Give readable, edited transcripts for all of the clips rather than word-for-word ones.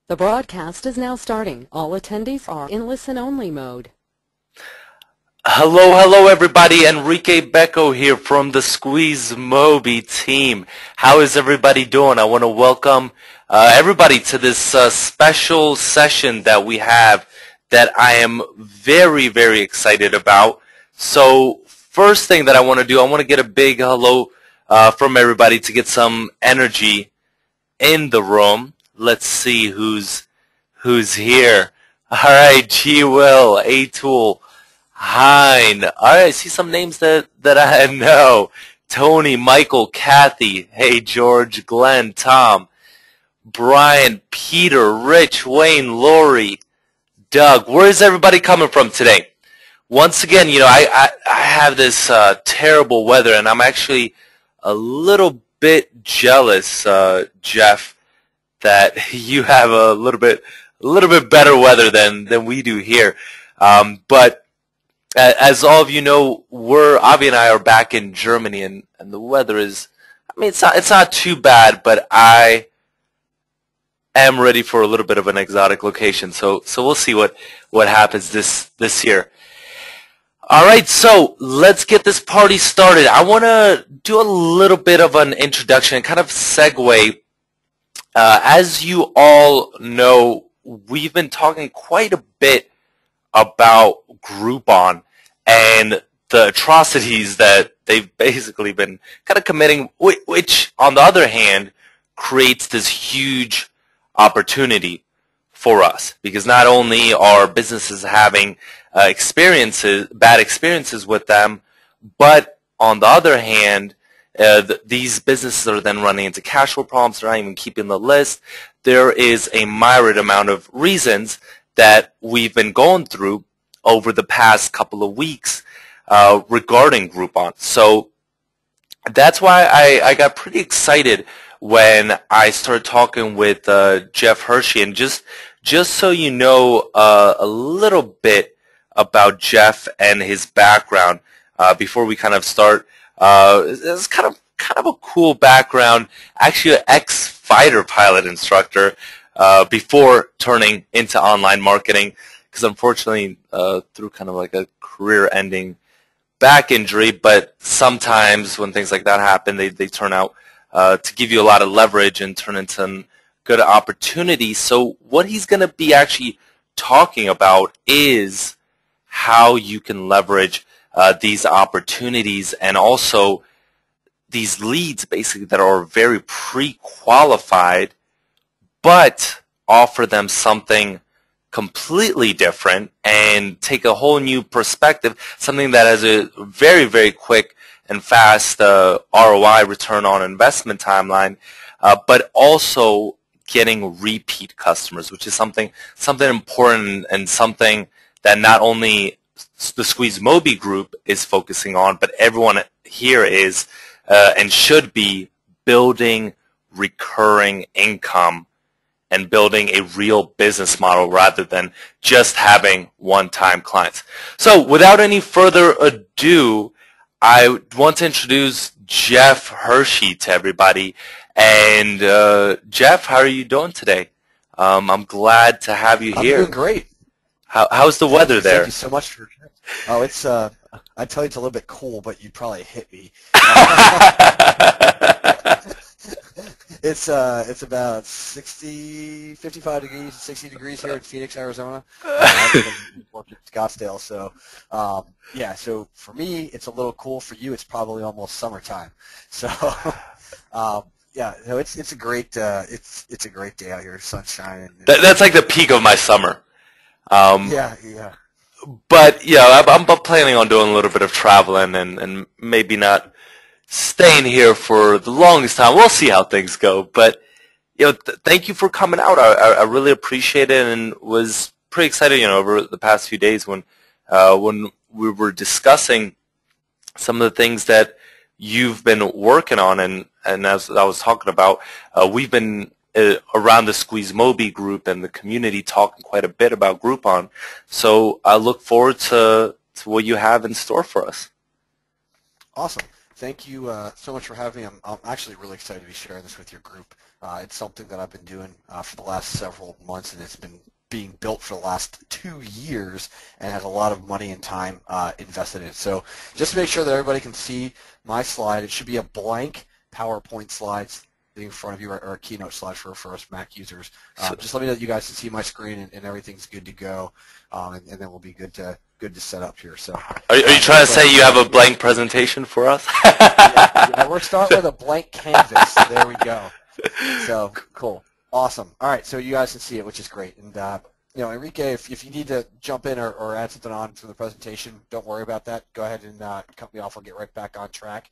The broadcast is now starting. All attendees are in listen-only mode. Hello everybody. Enrique Becco here from the SqueezeMobi team. How is everybody doing? I want to welcome everybody to this special session that we have that I am very, very excited about. So first thing that I want to do, I want to get a big hello from everybody to get some energy in the room. Let's see who's here. All right, G Will, A Tool, Hein. All right, I see some names that I know. Tony, Michael, Kathy. Hey, George, Glenn, Tom, Brian, Peter, Rich, Wayne, Lori, Doug. Where is everybody coming from today? Once again, you know, I have this terrible weather, and I'm actually a little bit jealous, Jeff, that you have a little bit better weather than we do here. But as all of you know, Avi and I are back in Germany, and the weather is, I mean, it's not too bad, but I am ready for a little bit of an exotic location. So we'll see what happens this year. All right, so let's get this party started. I want to do a little bit of an introduction and kind of segue. As you all know, we've been talking quite a bit about Groupon and the atrocities that they've basically been kind of committing, which on the other hand creates this huge opportunity for us, because not only are businesses having bad experiences with them, but on the other hand, these businesses are then running into cash flow problems. They're not even keeping the list. There is a myriad amount of reasons that we've been going through over the past couple of weeks regarding Groupon. So that's why I got pretty excited when I started talking with Jeff Herschey. And just so you know a little bit about Jeff and his background before we kind of start. It's kind of a cool background. Actually, an ex-fighter pilot instructor before turning into online marketing, because unfortunately through kind of like a career-ending back injury. But sometimes when things like that happen, they turn out to give you a lot of leverage and turn into some good opportunities. So what he's going to be actually talking about is how you can leverage these opportunities and also these leads basically that are very pre-qualified but offer them something completely different and take a whole new perspective, something that has a very, very quick and fast ROI, return on investment timeline, but also getting repeat customers, which is something important and something that not only the SqueezeMobi group is focusing on, but everyone here is and should be building recurring income and building a real business model rather than just having one-time clients. So without any further ado, I want to introduce Jeff Herschey to everybody. And Jeff, how are you doing today? I'm glad to have you here. I'm doing great. How's the weather there? Thank you so much for. Oh, it's. I'd tell you it's a little bit cool, but you'd probably hit me. It's about 55 degrees, 60 degrees here in Phoenix, Arizona. I work in Scottsdale, so yeah. So for me, it's a little cool. For you, it's probably almost summertime. So yeah, no, it's a great it's a great day out here, sun shining. That's like the peak of my summer. Yeah. But yeah, I'm planning on doing a little bit of traveling and maybe not staying here for the longest time. We'll see how things go. But you know, thank you for coming out. I really appreciate it and was pretty excited. You know, over the past few days when we were discussing some of the things that you've been working on, and as I was talking about, we've been around the SqueezeMobi group and the community talking quite a bit about Groupon. So I look forward to what you have in store for us. Awesome. Thank you so much for having me. I'm actually really excited to be sharing this with your group. It's something that I've been doing for the last several months, and it's been being built for the last 2 years and has a lot of money and time invested in it. So just to make sure that everybody can see my slide, it should be a blank PowerPoint slide in front of you, or a keynote slide for us Mac users. Just let me know that you guys can see my screen and everything's good to go, and then we'll be good to set up here. So, are you trying to say you have a blank presentation for us? yeah, we're starting with a blank canvas. So there we go. So cool, awesome. All right, so you guys can see it, which is great. And Enrique, if you need to jump in or add something on to the presentation, don't worry about that. Go ahead and cut me off. I'll get right back on track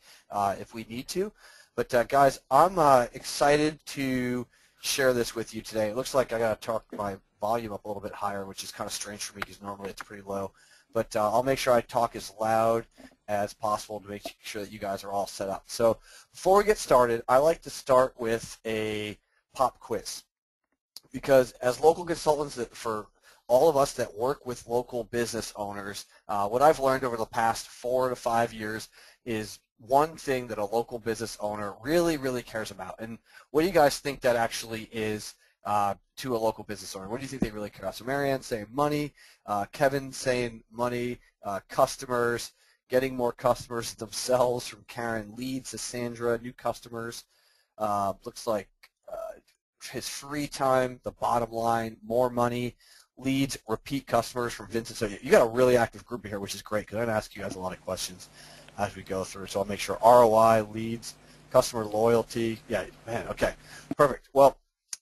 if we need to. But guys, I'm excited to share this with you today. It looks like I got to talk my volume up a little bit higher, which is kind of strange for me because normally it's pretty low. But I'll make sure I talk as loud as possible to make sure that you guys are all set up. So before we get started, I like to start with a pop quiz, because as local consultants, for all of us that work with local business owners, what I've learned over the past 4 to 5 years is one thing that a local business owner really, really cares about. And what do you guys think that actually is to a local business owner? What do you think they really care about? So Marianne saying money, Kevin saying money, customers, getting more customers themselves from Karen, leads to Sandra, new customers. Looks like his free time, the bottom line, more money, leads, repeat customers from Vincent. So you got a really active group here, which is great because I'm going to ask you guys a lot of questions as we go through. So I'll make sure ROI, leads, customer loyalty. Yeah, man, okay, perfect. Well,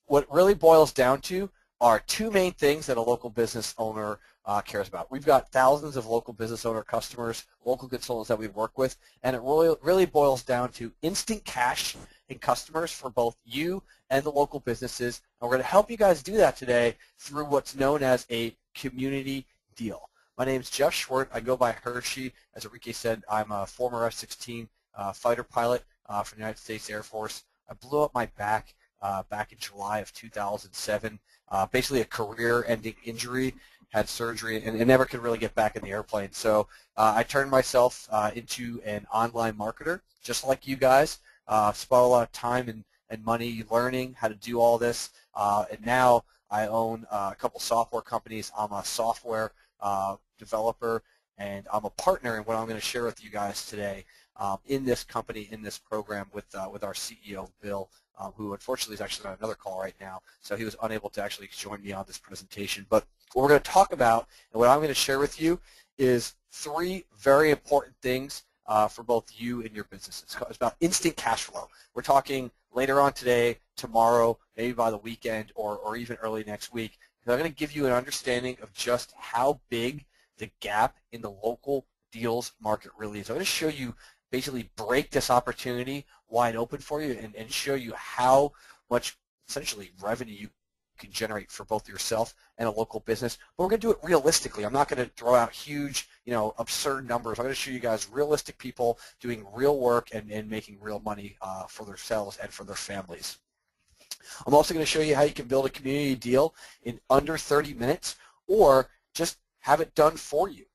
what it really boils down to are 2 main things that a local business owner cares about. We've got thousands of local business owner customers, local consultants that we work with, and it really boils down to instant cash and customers for both you and the local businesses. And we're going to help you guys do that today through what's known as a community deal. My name is Jeff Schwartz. I go by Herschey. As Enrique said, I'm a former F-16 fighter pilot for the United States Air Force. I blew up my back back in July of 2007, basically a career-ending injury, had surgery, and never could really get back in the airplane. So I turned myself into an online marketer, just like you guys. Spent a lot of time and money learning how to do all this, and now I own a couple software companies. I'm a software developer, and I'm a partner in what I'm going to share with you guys today in this company, in this program with our CEO, Bill, who unfortunately is actually on another call right now, so he was unable to actually join me on this presentation. But what we're going to talk about and what I'm going to share with you is 3 very important things for both you and your business. It's about instant cash flow. We're talking later on today, tomorrow, maybe by the weekend, or even early next week. I'm going to give you an understanding of just how big the gap in the local deals market really is. I'm going to show you, basically break this opportunity wide open for you and show you how much essentially revenue you can generate for both yourself and a local business. But we're going to do it realistically. I'm not going to throw out huge, absurd numbers. I'm going to show you guys realistic people doing real work and making real money for themselves and for their families. I'm also going to show you how you can build a community deal in under 30 minutes or just have it done for you.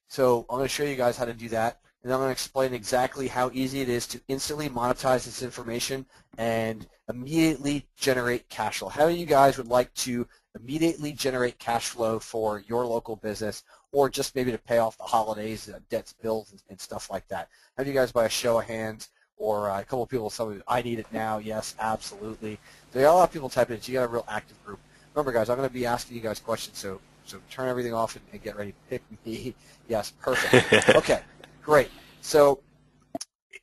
So I'm going to show you guys how to do that, and I'm going to explain exactly how easy it is to instantly monetize this information and immediately generate cash flow. How many of you guys would like to immediately generate cash flow for your local business, or just maybe to pay off the holidays, debts, bills, and stuff like that? How many of you guys, by a show of hands, or a couple of people, I need it now? Yes, absolutely. There are a lot of people typing it. You got a real active group. Remember, guys, I'm going to be asking you guys questions, so turn everything off and get ready to pick me. Yes, perfect. Okay, great. So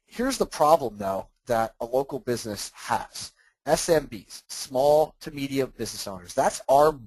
here's the problem, though, that a local business has. SMBs, small to medium business owners, that's our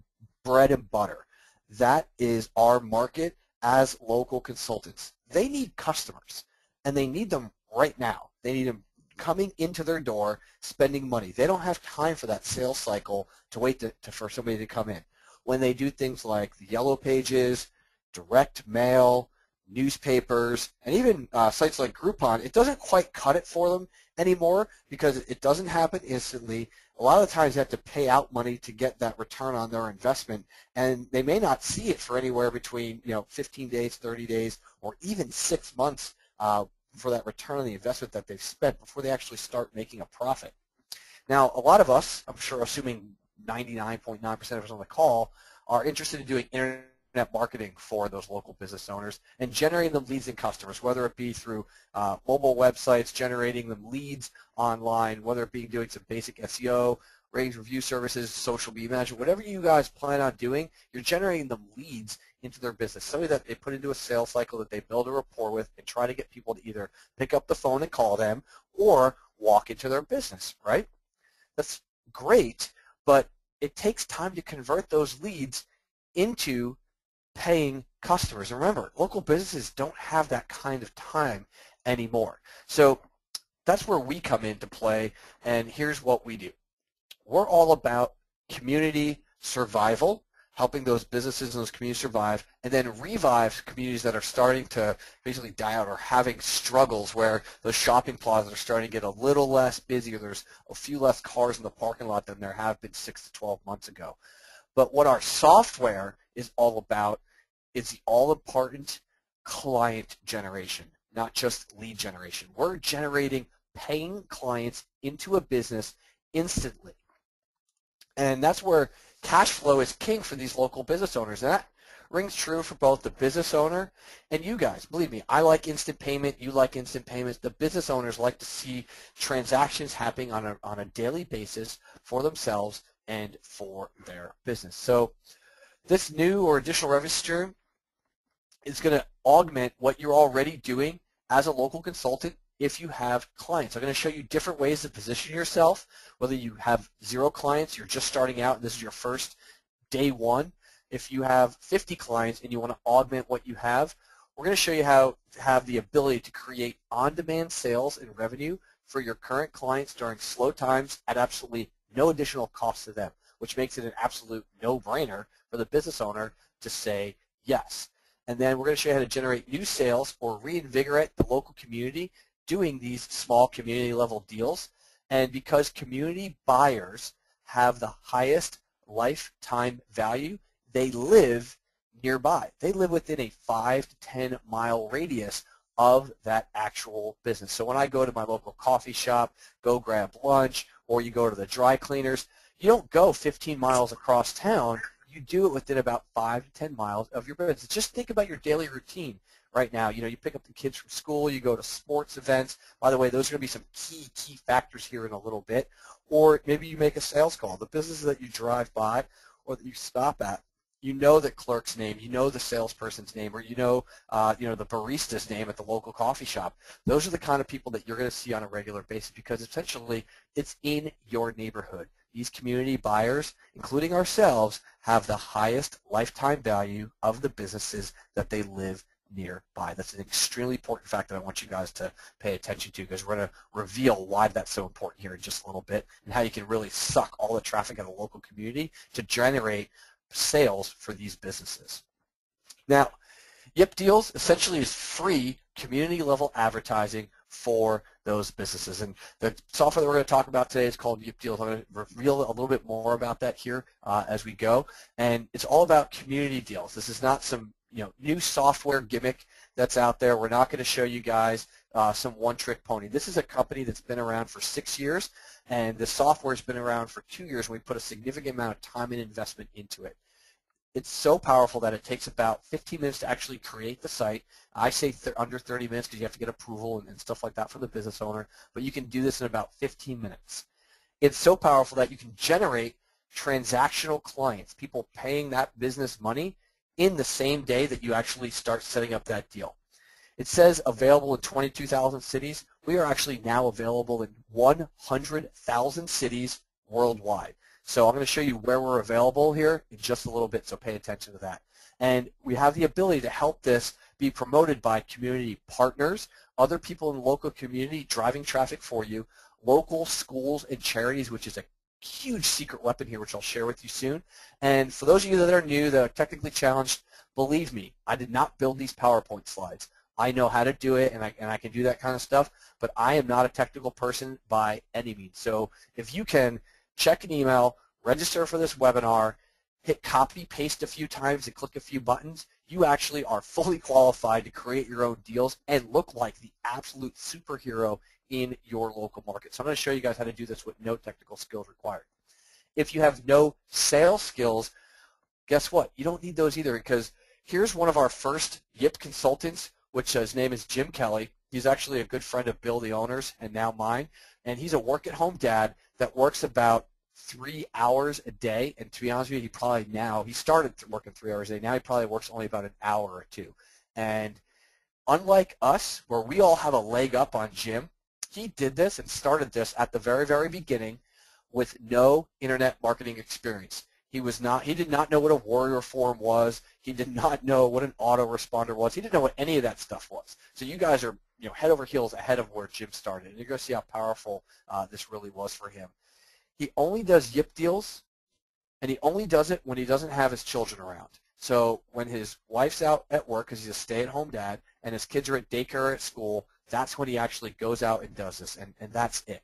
bread and butter. That is our market as local consultants. They need customers, and they need them right now. They need them coming into their door, spending money. They don't have time for that sales cycle to wait for somebody to come in. When they do things like the yellow pages, direct mail, newspapers, and even sites like Groupon, it doesn't quite cut it for them anymore because it doesn't happen instantly. A lot of the times they have to pay out money to get that return on their investment, and they may not see it for anywhere between 15 days, 30 days, or even 6 months for that return on the investment that they've spent before they actually start making a profit. Now, a lot of us, I'm sure assuming 99.9% of us on the call, are interested in doing internet marketing for those local business owners and generating them leads and customers, whether it be through mobile websites, generating them leads online, whether it be doing some basic SEO, ratings review services, social media management, whatever you guys plan on doing, you're generating them leads into their business, somebody that they put into a sales cycle that they build a rapport with and try to get people to either pick up the phone and call them or walk into their business, right? That's great, but it takes time to convert those leads into paying customers. And remember, local businesses don't have that kind of time anymore. So that's where we come into play, and here's what we do. We're all about community survival, helping those businesses and those communities survive, and then revive communities that are starting to basically die out or having struggles where those shopping plazas are starting to get a little less busy or there's a few less cars in the parking lot than there have been 6 to 12 months ago. But what our software is all about is the all-important client generation, not just lead generation. We're generating paying clients into a business instantly. And that's where cash flow is king for these local business owners. And that rings true for both the business owner and you guys. Believe me, I like instant payment. You like instant payments. The business owners like to see transactions happening on a daily basis for themselves and for their business. So this new or additional revenue stream is going to augment what you're already doing as a local consultant if you have clients. I'm going to show you different ways to position yourself, whether you have 0 clients, you're just starting out, and this is your first day one. If you have 50 clients and you want to augment what you have, we're going to show you how to have the ability to create on-demand sales and revenue for your current clients during slow times at absolutely no additional cost to them, which makes it an absolute no-brainer for the business owner to say yes. And then we're going to show you how to generate new sales or reinvigorate the local community doing these small community level deals. And because community buyers have the highest lifetime value, they live nearby. They live within a 5 to 10 mile radius of that actual business. So when I go to my local coffee shop, go grab lunch, or you go to the dry cleaners, you don't go 15 miles across town. You do it within about 5 to 10 miles of your business. Just think about your daily routine right now. You know, you pick up the kids from school, you go to sports events. By the way, those are going to be some key factors here in a little bit. Or maybe you make a sales call. The businesses that you drive by or that you stop at, you know the clerk's name, you know the salesperson's name, or you know the barista's name at the local coffee shop. Those are the kind of people that you're going to see on a regular basis because essentially it's in your neighborhood. These community buyers, including ourselves, have the highest lifetime value of the businesses that they live nearby. That's an extremely important fact that I want you guys to pay attention to because we're going to reveal why that's so important here in just a little bit and how you can really suck all the traffic out of the local community to generate sales for these businesses. Now, Yip Deals essentially is free community level advertising for those businesses. And the software that we're going to talk about today is called Yip Deals. I'm going to reveal a little bit more about that here as we go. And it's all about community deals. This is not some new software gimmick that's out there. We're not going to show you guys some one-trick pony. This is a company that's been around for 6 years, and the software's been around for 2 years, and we put a significant amount of time and investment into it. It's so powerful that it takes about 15 minutes to actually create the site. I say under 30 minutes because you have to get approval and stuff like that from the business owner, but you can do this in about 15 minutes. It's so powerful that you can generate transactional clients, people paying that business money in the same day that you actually start setting up that deal. It says available in 22,000 cities. We are actually now available in 100,000 cities worldwide. So I'm going to show you where we're available here in just a little bit, so pay attention to that. And we have the ability to help this be promoted by community partners, other people in the local community driving traffic for you, local schools and charities, which is a huge secret weapon here, which I'll share with you soon. And for those of you that are new, that are technically challenged, believe me, I did not build these PowerPoint slides. I know how to do it, and I can do that kind of stuff, but I am not a technical person by any means. So if you can check an email, register for this webinar, hit copy, paste a few times, and click a few buttons, you actually are fully qualified to create your own deals and look like the absolute superhero in your local market. So I'm going to show you guys how to do this with no technical skills required. If you have no sales skills, guess what? You don't need those either, because here's one of our first Yip consultants, which his name is Jim Kelly. He's actually a good friend of Bill, the owner's, and now mine. And he's a work-at-home dad that works about 3 hours a day. And to be honest with you, he started working 3 hours a day. Now he probably works only about an hour or two. And unlike us, where we all have a leg up on Jim, he did this and started this at the very, very beginning with no internet marketing experience. He did not know what a warrior forum was. He did not know what an autoresponder was. He didn't know what any of that stuff was. So you guys are head over heels ahead of where Jim started. And you're going to see how powerful this really was for him. He only does Yip deals, and he only does it when he doesn't have his children around. So when his wife's out at work, because he's a stay-at-home dad, and his kids are at daycare or at school, that's when he actually goes out and does this, and that's it.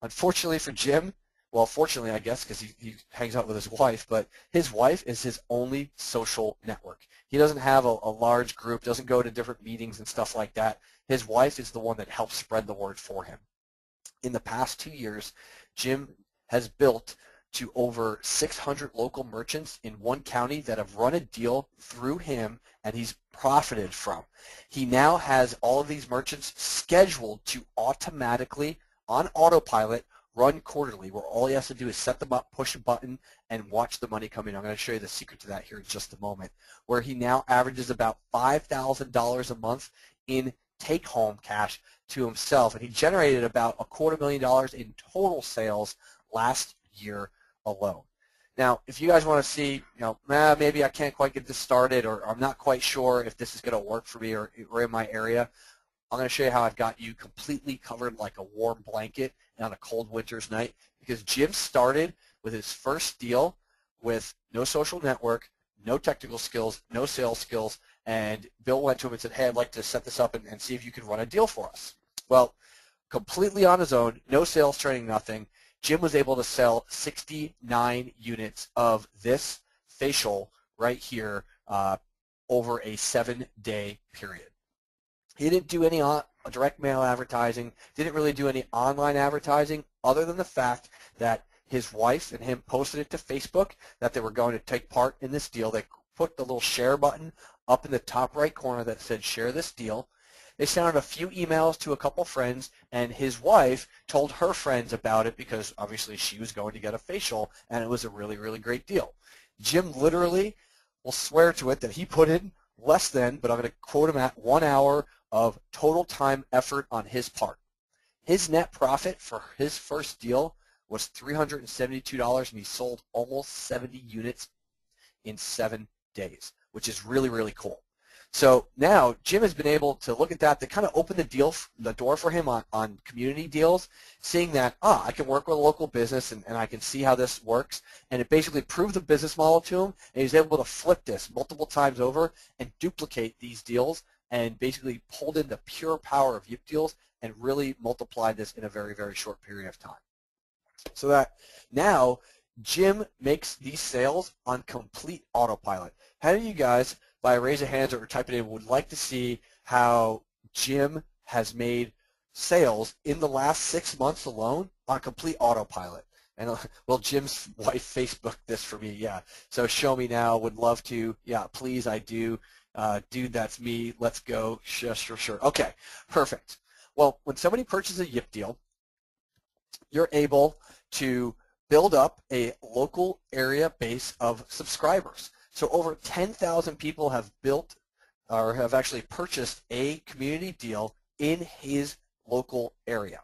Unfortunately for Jim, well, fortunately, I guess, because he hangs out with his wife, but his wife is his only social network. He doesn't have a large group, doesn't go to different meetings and stuff like that. His wife is the one that helps spread the word for him. In the past 2 years, Jim has built to over 600 local merchants in one county that have run a deal through him, and he's profited from. He now has all of these merchants scheduled to automatically, on autopilot, run quarterly, where all he has to do is set them up, push a button, and watch the money come in. I'm going to show you the secret to that here in just a moment, where he now averages about $5,000 a month in take-home cash to himself, and he generated about $250,000 in total sales last year alone. Now, if you guys want to see, maybe I can't quite get this started, or I'm not quite sure if this is going to work for me or in my area, I'm going to show you how I've got you completely covered like a warm blanket on a cold winter's night, because Jim started with his first deal with no social network, no technical skills, no sales skills, and Bill went to him and said, hey, I'd like to set this up and see if you can run a deal for us. Well, completely on his own, no sales training, nothing, Jim was able to sell 69 units of this facial right here over a 7-day period. He didn't do any direct mail advertising, didn't really do any online advertising, other than the fact that his wife and him posted it to Facebook that they were going to take part in this deal. They put the little share button up in the top right corner that said share this deal. They sent out a few emails to a couple friends, and his wife told her friends about it because obviously she was going to get a facial, and it was a really, really great deal. Jim literally will swear to it that he put in less than, but I'm going to quote him at 1 hour of total time effort on his part. His net profit for his first deal was $372, and he sold almost 70 units in 7 days, which is really, really cool. So now Jim has been able to look at that to kind of open the door for him on community deals, seeing that, I can work with a local business and I can see how this works. And it basically proved the business model to him, and he's able to flip this multiple times over and duplicate these deals and basically pulled in the pure power of Yip deals and really multiplied this in a very, very short period of time. So that now Jim makes these sales on complete autopilot. How do you guys, by a raise of hands or type it in, would like to see how Jim has made sales in the last 6 months alone on complete autopilot? And well, Jim's wife Facebooked this for me, yeah. So show me now, would love to, yeah, please, I do. Dude, that's me, let's go, sure. Okay, perfect. Well, when somebody purchases a Yip deal, you're able to build up a local area base of subscribers. So over 10,000 people have built or have actually purchased a community deal in his local area.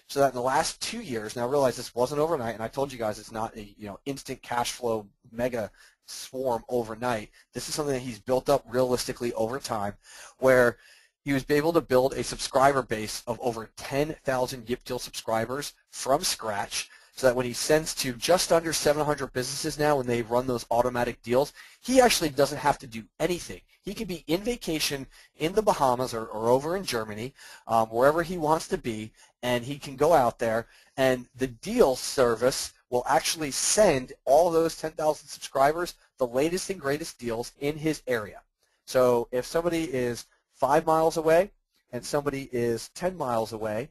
So that in the last 2 years, now realize this wasn't overnight, and I told you guys it's not a instant cash flow mega swarm overnight. This is something that he's built up realistically over time, where he was able to build a subscriber base of over 10,000 Yip Deal subscribers from scratch, so that when he sends to just under 700 businesses now when they run those automatic deals, he actually doesn't have to do anything. He can be in vacation in the Bahamas or over in Germany, wherever he wants to be, and he can go out there, and the deal service will actually send all those 10,000 subscribers the latest and greatest deals in his area. So if somebody is 5 miles away and somebody is 10 miles away,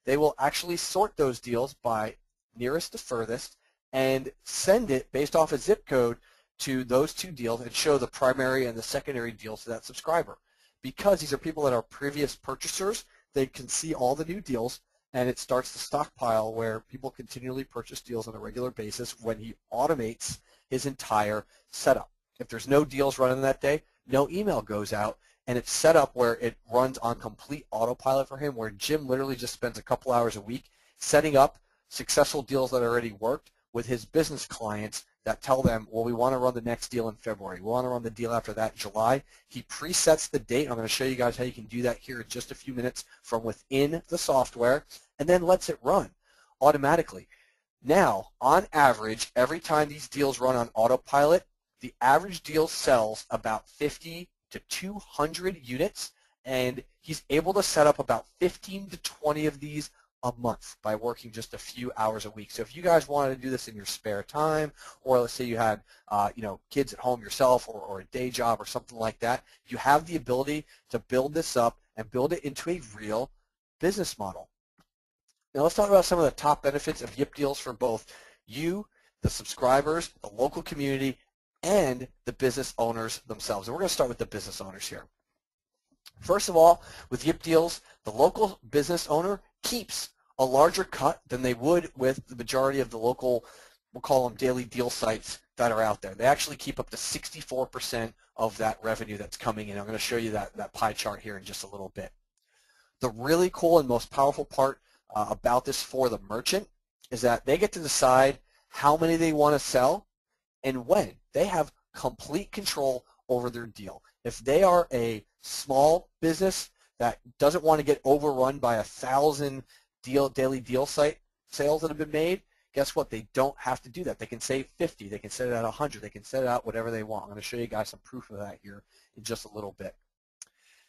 they will actually sort those deals by nearest to furthest and send it based off a zip code to those two deals and show the primary and the secondary deals to that subscriber. Because these are people that are previous purchasers, they can see all the new deals, and it starts the stockpile where people continually purchase deals on a regular basis when he automates his entire setup. If there's no deals running that day, no email goes out, and it's set up where it runs on complete autopilot for him, where Jim literally just spends a couple hours a week setting up successful deals that already worked with his business clients that tell them, well, we want to run the next deal in February. We want to run the deal after that in July. He presets the date. I'm going to show you guys how you can do that here in just a few minutes from within the software, and then lets it run automatically. Now, on average, every time these deals run on autopilot, the average deal sells about 50 to 200 units, and he's able to set up about 15 to 20 of these a month by working just a few hours a week. So if you guys wanted to do this in your spare time, or let's say you had kids at home yourself, or a day job or something like that, you have the ability to build this up and build it into a real business model. Now let's talk about some of the top benefits of Yip Deals for both you, the subscribers, the local community, and the business owners themselves. And we're going to start with the business owners here. First of all, with Yip Deals, the local business owner keeps a larger cut than they would with the majority of the local, we'll call them daily deal sites that are out there. They actually keep up to 64% of that revenue that's coming in. I'm going to show you that pie chart here in just a little bit. The really cool and most powerful part about this for the merchant is that they get to decide how many they want to sell and when. They have complete control over their deal. If they are a small business that doesn't want to get overrun by 1,000 daily deal site sales that have been made, guess what? They don't have to do that. They can say 50. They can set it at 100. They can set it out whatever they want. I'm going to show you guys some proof of that here in just a little bit.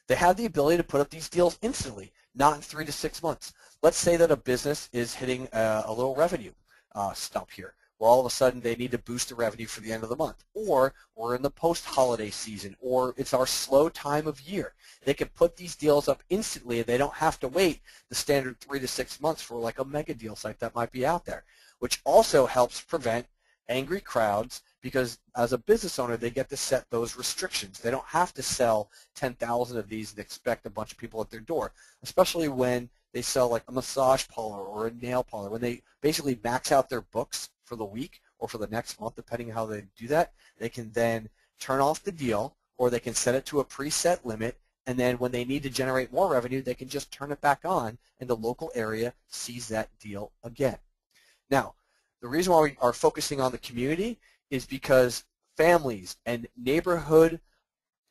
They have the ability to put up these deals instantly, not in 3 to 6 months. Let's say that a business is hitting a little revenue stump here, where all of a sudden they need to boost the revenue for the end of the month, or we're in the post-holiday season, or it's our slow time of year. They can put these deals up instantly, and they don't have to wait the standard 3 to 6 months for like a mega deal site that might be out there, which also helps prevent angry crowds, because as a business owner, they get to set those restrictions. They don't have to sell 10,000 of these and expect a bunch of people at their door, especially when they sell like a massage parlor or a nail parlor. When they basically max out their books for the week or for the next month, depending on how they do that, they can then turn off the deal, or they can set it to a preset limit, and then when they need to generate more revenue, they can just turn it back on, and the local area sees that deal again. Now, the reason why we are focusing on the community is because families and neighborhood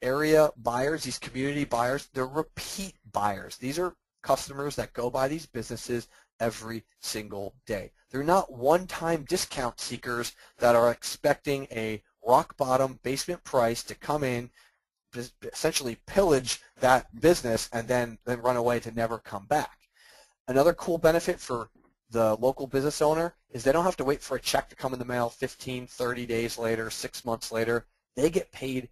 area buyers, these community buyers, they're repeat buyers. These are customers that go by these businesses every single day. They're not one-time discount seekers that are expecting a rock-bottom basement price to come in, essentially pillage that business, and then run away to never come back. Another cool benefit for the local business owner is they don't have to wait for a check to come in the mail 15, 30 days later, 6 months later. They get paid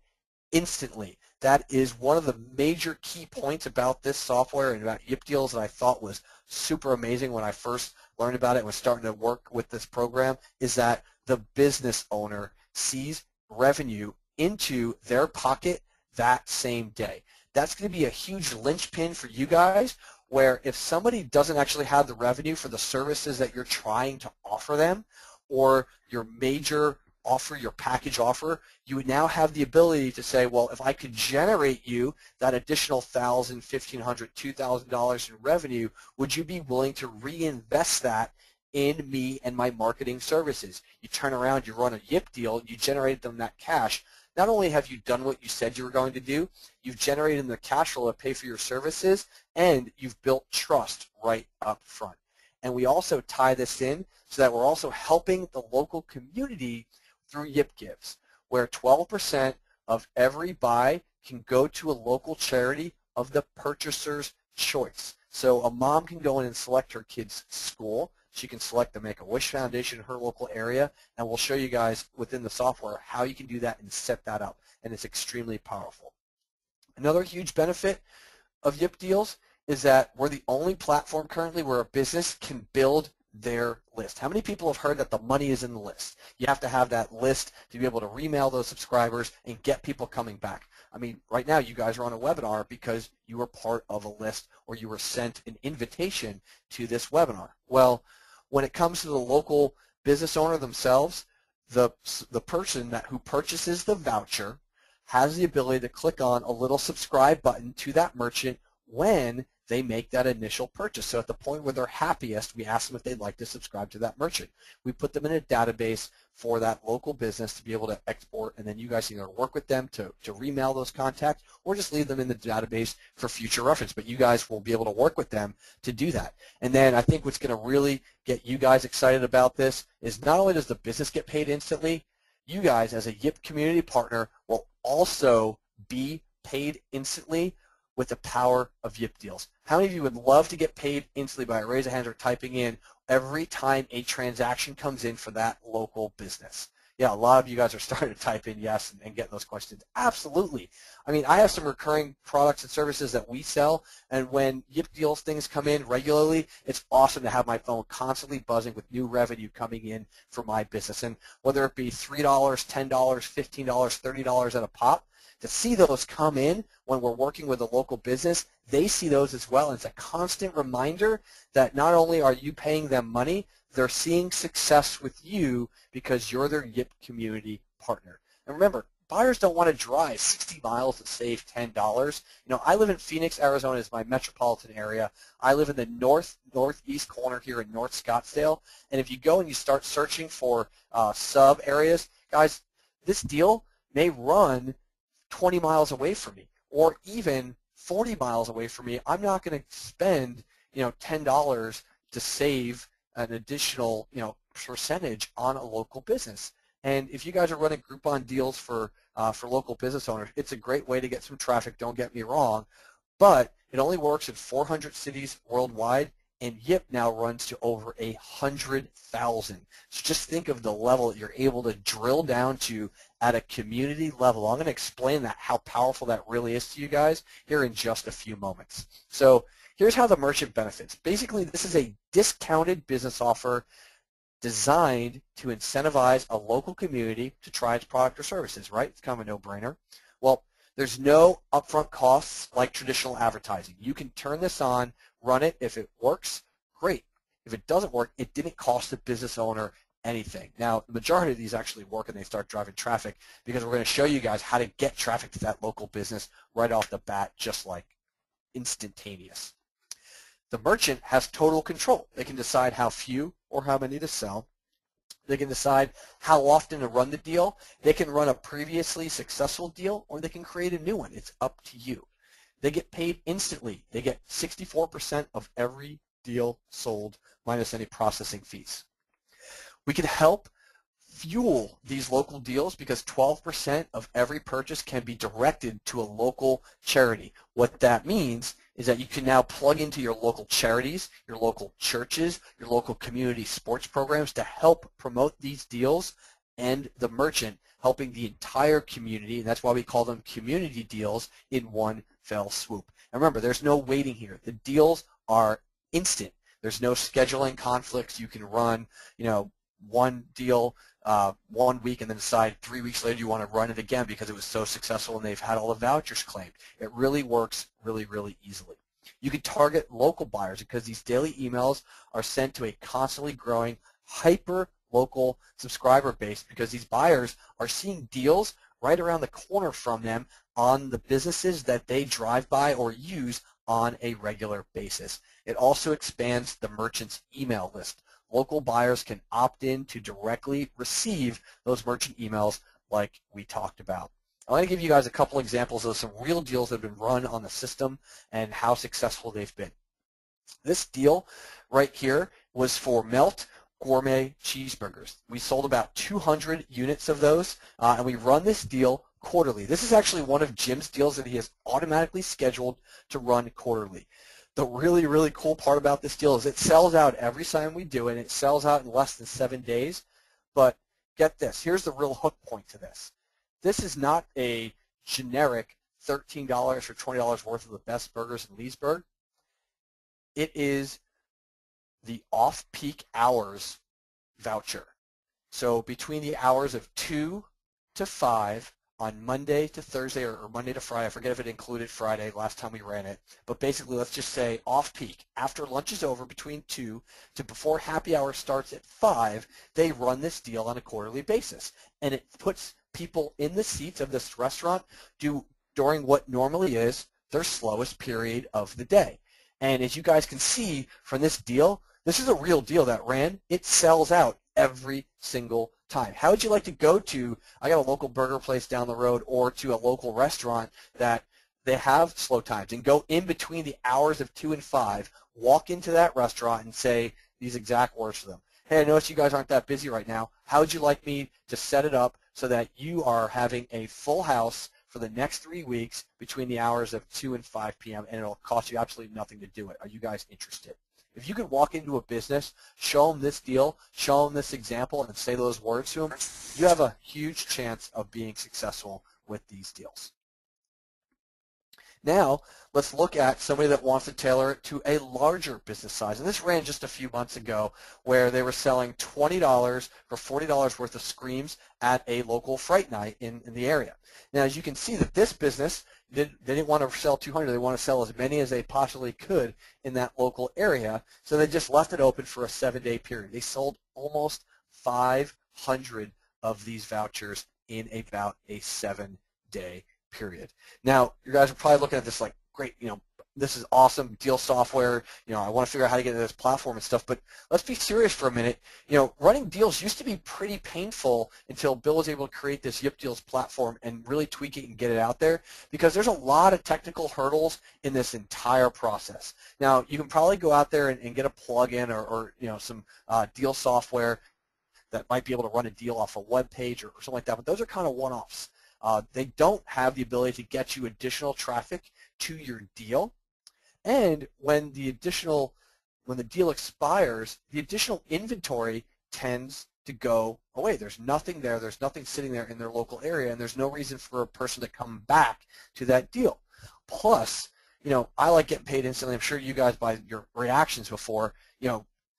instantly. That is one of the major key points about this software and about Yip Deals that I thought was super amazing when I first learned about it and was starting to work with this program, is that the business owner sees revenue into their pocket that same day. That's going to be a huge linchpin for you guys, where if somebody doesn't actually have the revenue for the services that you're trying to offer them, or your major offer, your package offer, you would now have the ability to say, well, if I could generate you that additional $1,000, $1,500, $2,000 in revenue, would you be willing to reinvest that in me and my marketing services? You turn around, you run a Yip Deal, you generate them that cash. Not only have you done what you said you were going to do, you've generated the cash flow to pay for your services, and you've built trust right up front. And we also tie this in so that we're also helping the local community through Yip Gives, where 12% of every buy can go to a local charity of the purchaser's choice. So a mom can go in and select her kid's school. She can select the Make-A-Wish Foundation in her local area, and we'll show you guys within the software how you can do that and set that up, and it's extremely powerful. Another huge benefit of Yip Deals is that we're the only platform currently where a business can build their list. How many people have heard that the money is in the list? You have to have that list to be able to remail those subscribers and get people coming back. I mean, right now you guys are on a webinar because you were part of a list or you were sent an invitation to this webinar. Well, when it comes to the local business owner themselves, the person who purchases the voucher has the ability to click on a little subscribe button to that merchant when they make that initial purchase. So at the point where they're happiest, we ask them if they'd like to subscribe to that merchant. We put them in a database for that local business to be able to export, and then you guys either work with them to remail those contacts or just leave them in the database for future reference. But you guys will be able to work with them to do that. And then I think what's going to really get you guys excited about this is not only does the business get paid instantly, you guys as a Yip community partner will also be paid instantly with the power of Yip Deals. How many of you would love to get paid instantly by a raise of hands or typing in every time a transaction comes in for that local business? Yeah, a lot of you guys are starting to type in yes and get those questions. Absolutely. I mean, I have some recurring products and services that we sell, and when Yip Deals things come in regularly, it's awesome to have my phone constantly buzzing with new revenue coming in for my business. And whether it be $3, $10, $15, $30 at a pop, to see those come in when we're working with a local business, they see those as well. And it's a constant reminder that not only are you paying them money, they're seeing success with you because you're their Yip community partner. And remember, buyers don't want to drive 60 miles to save $10. You know, I live in Phoenix, Arizona is my metropolitan area. I live in the northeast corner here in North Scottsdale. And if you go and you start searching for sub areas, guys, this deal may run 20 miles away from me or even 40 miles away from me. I'm not going to spend, you know, $10 to save an additional, you know, percentage on a local business. And if you guys are running Groupon deals for local business owners, it's a great way to get some traffic, don't get me wrong, but it only works in 400 cities worldwide, and Yip now runs to over 100,000. So just think of the level that you're able to drill down to at a community level. I'm going to explain that, how powerful that really is to you guys here in just a few moments. So here's how the merchant benefits. Basically, this is a discounted business offer designed to incentivize a local community to try its product or services, right? It's kind of a no-brainer. Well, there's no upfront costs like traditional advertising. You can turn this on, run it. If it works, great. If it doesn't work, it didn't cost the business owner anything. Now, the majority of these actually work and they start driving traffic because we're going to show you guys how to get traffic to that local business right off the bat, just like instantaneous. The merchant has total control. They can decide how few or how many to sell. They can decide how often to run the deal. They can run a previously successful deal, or they can create a new one. It's up to you. They get paid instantly. They get 64% of every deal sold minus any processing fees. We can help fuel these local deals because 12% of every purchase can be directed to a local charity. What that means is that you can now plug into your local charities, your local churches, your local community sports programs to help promote these deals, and the merchant helping the entire community, and that's why we call them community deals, in one fell swoop. And remember, there's no waiting here. The deals are instant. There's no scheduling conflicts. You can run, you know, one deal 1 week and then decide 3 weeks later you want to run it again because it was so successful and they've had all the vouchers claimed. It really works really, really easily. You can target local buyers because these daily emails are sent to a constantly growing hyper-local subscriber base because these buyers are seeing deals right around the corner from them on the businesses that they drive by or use on a regular basis. It also expands the merchant's email list. Local buyers can opt in to directly receive those merchant emails like we talked about. I'm going to give you guys a couple examples of some real deals that have been run on the system and how successful they've been. This deal right here was for Melt Gourmet Cheeseburgers. We sold about 200 units of those, and we run this deal quarterly. This is actually one of Jim's deals that he has automatically scheduled to run quarterly. the really, really cool part about this deal is it sells out every time we do it, and it sells out in less than 7 days. But get this, here's the real hook point to this. This is not a generic $13 or $20 worth of the best burgers in Leesburg. It is the off-peak hours voucher. So between the hours of 2 to 5 on Monday to Thursday or Monday to Friday, I forget if it included Friday last time we ran it, but basically let's just say off-peak. After lunch is over between 2 to before happy hour starts at 5, they run this deal on a quarterly basis. And it puts people in the seats of this restaurant during what normally is their slowest period of the day. And as you guys can see from this deal, this is a real deal that ran. It sells out every single time. How would you like to go to, I got a local burger place down the road, or to a local restaurant that they have slow times, and go in between the hours of 2 and 5, walk into that restaurant and say these exact words to them. Hey, I notice you guys aren't that busy right now. How would you like me to set it up so that you are having a full house for the next 3 weeks between the hours of 2 and 5 p.m. and it'll cost you absolutely nothing to do it. Are you guys interested? If you could walk into a business, show them this deal, show them this example, and say those words to them, you have a huge chance of being successful with these deals. Now, let's look at somebody that wants to tailor it to a larger business size. And this ran just a few months ago where they were selling $20 for $40 worth of screams at a local fright night in the area. Now, as you can see, that this business, they didn't want to sell 200. They want to sell as many as they possibly could in that local area. So they just left it open for a 7-day period. They sold almost 500 of these vouchers in about a 7-day period. Now, you guys are probably looking at this like, great, this is awesome, deal software, I want to figure out how to get to this platform and stuff, but let's be serious for a minute. Running deals used to be pretty painful until Bill was able to create this Yip Deals platform and really tweak it and get it out there, because there's a lot of technical hurdles in this entire process. Now, you can probably go out there and get a plug-in or some deal software that might be able to run a deal off a web page or something like that, but those are kind of one-offs. They don't have the ability to get you additional traffic to your deal. And when the deal expires, the additional inventory tends to go away. There's nothing there. There's nothing sitting there in their local area, and there's no reason for a person to come back to that deal. Plus, I like getting paid instantly. I'm sure you guys, by your reactions before,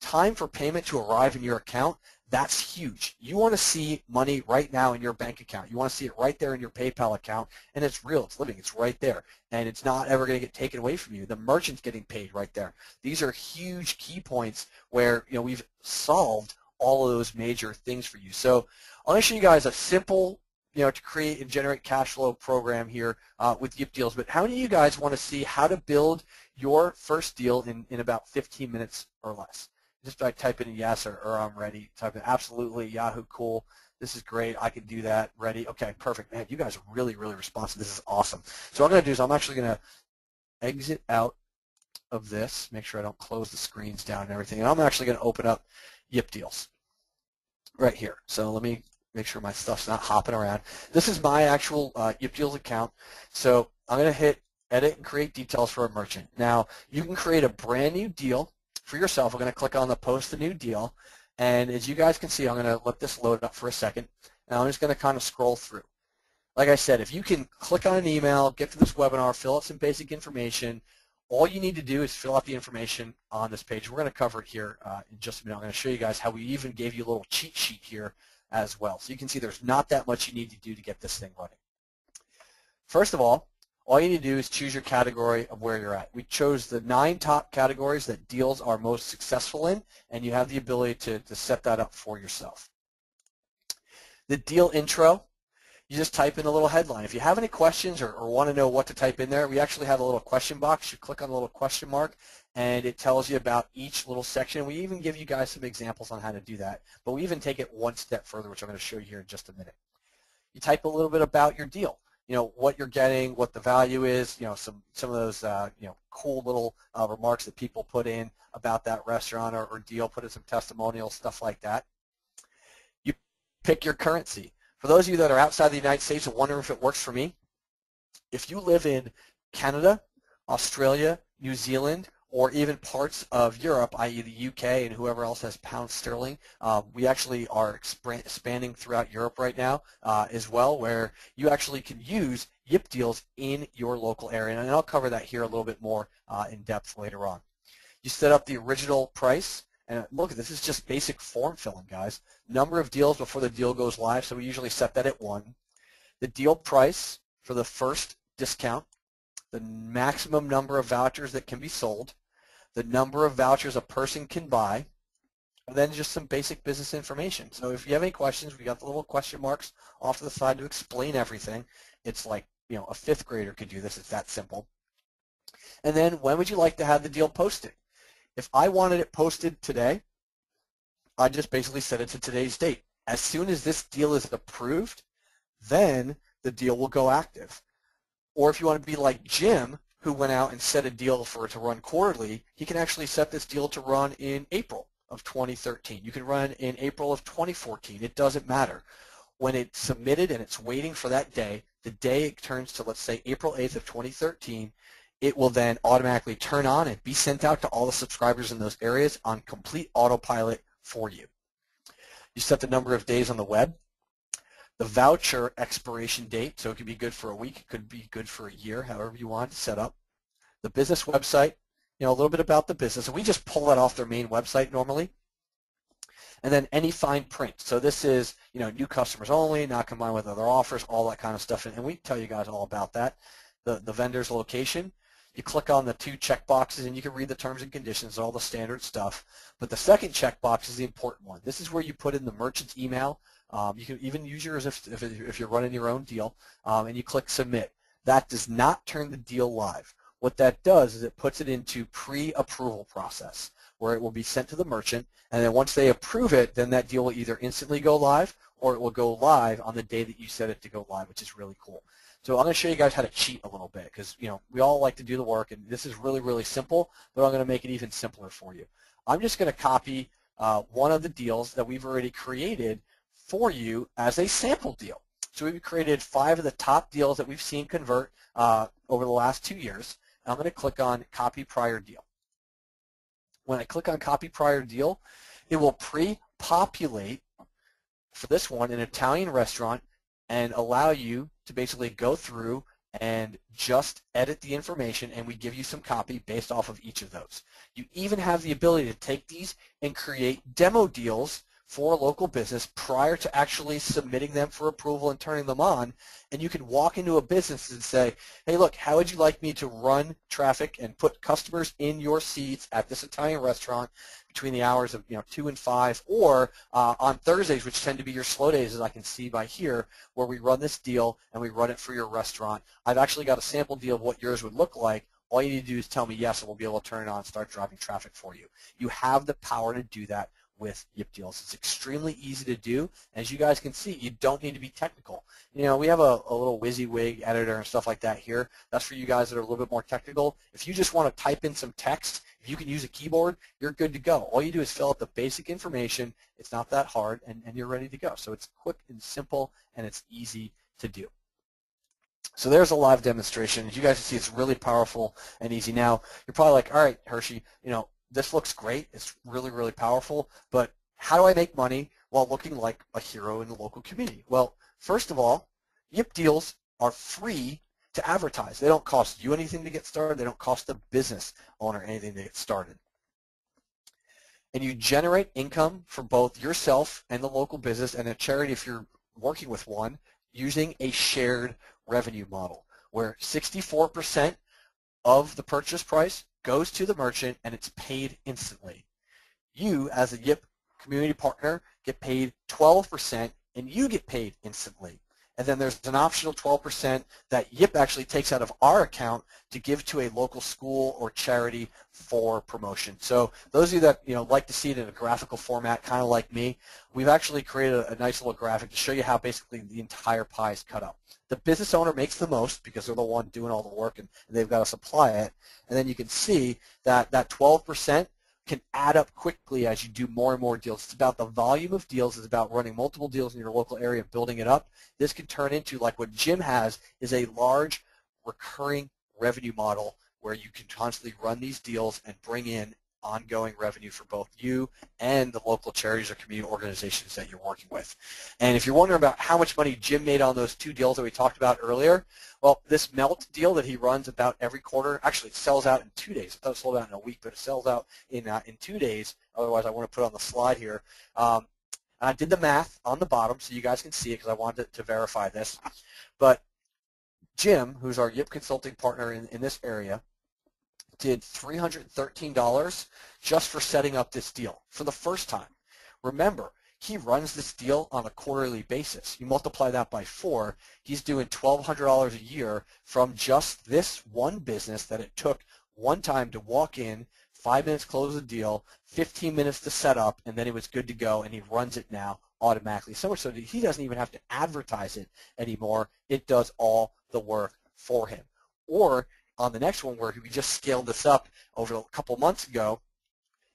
time for payment to arrive in your account, that's huge. You want to see money right now in your bank account. You want to see it right there in your PayPal account, and it's real. It's living. It's right there, and it's not ever going to get taken away from you. The merchant's getting paid right there. These are huge key points where we've solved all of those major things for you. So I'm going to show you guys a simple to create and generate cash flow program here with Yip Deals. But how many of you guys want to see how to build your first deal in about 15 minutes or less? Just by typing in yes or I'm ready. Type in absolutely, Yahoo, cool. This is great. I can do that. Ready. Okay, perfect. Man, you guys are really, really responsive. This is awesome. So what I'm going to do is I'm actually going to exit out of this, make sure I don't close the screens down and everything. And I'm actually going to open up Yip Deals right here. So let me make sure my stuff's not hopping around. This is my actual Yip Deals account. So I'm going to hit edit and create details for a merchant. Now, you can create a brand new deal for yourself. I'm going to click on the post a new deal, and as you guys can see, I'm going to let this load up for a second, and I'm just going to kind of scroll through. Like I said, if you can click on an email, get to this webinar, fill out some basic information, all you need to do is fill out the information on this page. We're going to cover it here in just a minute. I'm going to show you guys how we even gave you a little cheat sheet here as well. So you can see there's not that much you need to do to get this thing running. First of all you need to do is choose your category of where you're at. We chose the 9 top categories that deals are most successful in, and you have the ability to set that up for yourself. The deal intro, you just type in a little headline. If you have any questions or want to know what to type in there, we actually have a little question box. You click on the little question mark, and it tells you about each little section. We even give you guys some examples on how to do that, but we even take it one step further, which I'm going to show you here in just a minute. You type a little bit about your deal. What you're getting, what the value is, some of those, cool little remarks that people put in about that restaurant or deal, put in some testimonials, stuff like that. You pick your currency. For those of you that are outside the United States and wonder if it works for me, if you live in Canada, Australia, New Zealand, or even parts of Europe, i.e. the UK and whoever else has pound sterling. We actually are expanding throughout Europe right now as well, where you actually can use YIP deals in your local area. And I'll cover that here a little bit more in depth later on. You set up the original price. And look, this is just basic form filling, guys. Number of deals before the deal goes live, so we usually set that at 1. The deal price for the first discount, the maximum number of vouchers that can be sold, the number of vouchers a person can buy, and then just some basic business information. So if you have any questions, we got the little question marks off to the side to explain everything. It's like, a 5th grader could do this. It's that simple. And then when would you like to have the deal posted? If I wanted it posted today, I just basically set it to today's date. As soon as this deal is approved, then the deal will go active. Or if you want to be like Jim, who went out and set a deal for it to run quarterly, he can actually set this deal to run in April of 2013. You can run in April of 2014. It doesn't matter. When it's submitted and it's waiting for that day, the day it turns to, let's say, April 8th of 2013, it will then automatically turn on and be sent out to all the subscribers in those areas on complete autopilot for you. You set the number of days on the web. The voucher expiration date, so it could be good for a week, it could be good for a year, however you want to set up. The business website, a little bit about the business, and we just pull that off their main website normally. And then any fine print. So this is, new customers only, not combined with other offers, all that kind of stuff, and we tell you guys all about that. The vendor's location. You click on the 2 check boxes and you can read the terms and conditions, all the standard stuff. But the second checkbox is the important one. This is where you put in the merchant's email. You can even use yours if you're running your own deal, and you click submit. That does not turn the deal live. What that does is it puts it into pre-approval process, where it will be sent to the merchant, and then once they approve it, then that deal will either instantly go live or it will go live on the day that you set it to go live, which is really cool. So I'm going to show you guys how to cheat a little bit because, we all like to do the work, and this is really, really simple, but I'm going to make it even simpler for you. I'm just going to copy one of the deals that we've already created for you as a sample deal. So we've created 5 of the top deals that we've seen convert over the last 2 years. I'm going to click on Copy Prior Deal. When I click on Copy Prior Deal, it will pre-populate for this one an Italian restaurant and allow you to basically go through and just edit the information, and we give you some copy based off of each of those. You even have the ability to take these and create demo deals for a local business prior to actually submitting them for approval and turning them on, and you can walk into a business and say, hey, look, how would you like me to run traffic and put customers in your seats at this Italian restaurant between the hours of 2 and 5, or on Thursdays, which tend to be your slow days, as I can see by here, where we run this deal and we run it for your restaurant. I've actually got a sample deal of what yours would look like. All you need to do is tell me yes, and we'll be able to turn it on and start driving traffic for you. You have the power to do that with YIP deals. It's extremely easy to do. As you guys can see, you don't need to be technical. We have a little WYSIWYG editor and stuff like that here. That's for you guys that are a little bit more technical. If you just want to type in some text, if you can use a keyboard, you're good to go. All you do is fill out the basic information. It's not that hard, and you're ready to go. So it's quick and simple, and it's easy to do. So there's a live demonstration. As you guys can see, it's really powerful and easy. Now, you're probably like, all right, Hershey, this looks great. It's really, really powerful, but how do I make money while looking like a hero in the local community? Well, first of all, YIP deals are free to advertise. They don't cost you anything to get started. They don't cost the business owner anything to get started. And you generate income for both yourself and the local business and a charity if you're working with one using a shared revenue model where 64% of the purchase price goes to the merchant and it's paid instantly. You, as a YIP community partner, get paid 12% and you get paid instantly. And then there's an optional 12% that YIP actually takes out of our account to give to a local school or charity for promotion. So those of you that like to see it in a graphical format, kind of like me, we've actually created a nice little graphic to show you how basically the entire pie is cut up. The business owner makes the most because they're the one doing all the work and they've got to supply it. And then you can see that that 12% can add up quickly as you do more and more deals. It's about the volume of deals. It's about running multiple deals in your local area, building it up. This can turn into, like what Jim has, is a large recurring revenue model where you can constantly run these deals and bring in ongoing revenue for both you and the local charities or community organizations that you're working with. And if you're wondering about how much money Jim made on those 2 deals that we talked about earlier, well, this Melt deal that he runs about every quarter, actually it sells out in 2 days. I thought it sold out in a week, but it sells out in 2 days. Otherwise, I want to put it on the slide here. I did the math on the bottom so you guys can see it because I wanted to verify this. But Jim, who's our YIP consulting partner in this area, did $313 just for setting up this deal for the first time. Remember, he runs this deal on a quarterly basis. You multiply that by 4, he's doing $1,200 a year from just this one business that it took one time to walk in, 5 minutes close the deal, 15 minutes to set up, and then it was good to go, and he runs it now automatically. So much so that he doesn't even have to advertise it anymore. It does all the work for him. Or on the next one, where we just scaled this up over a couple months ago,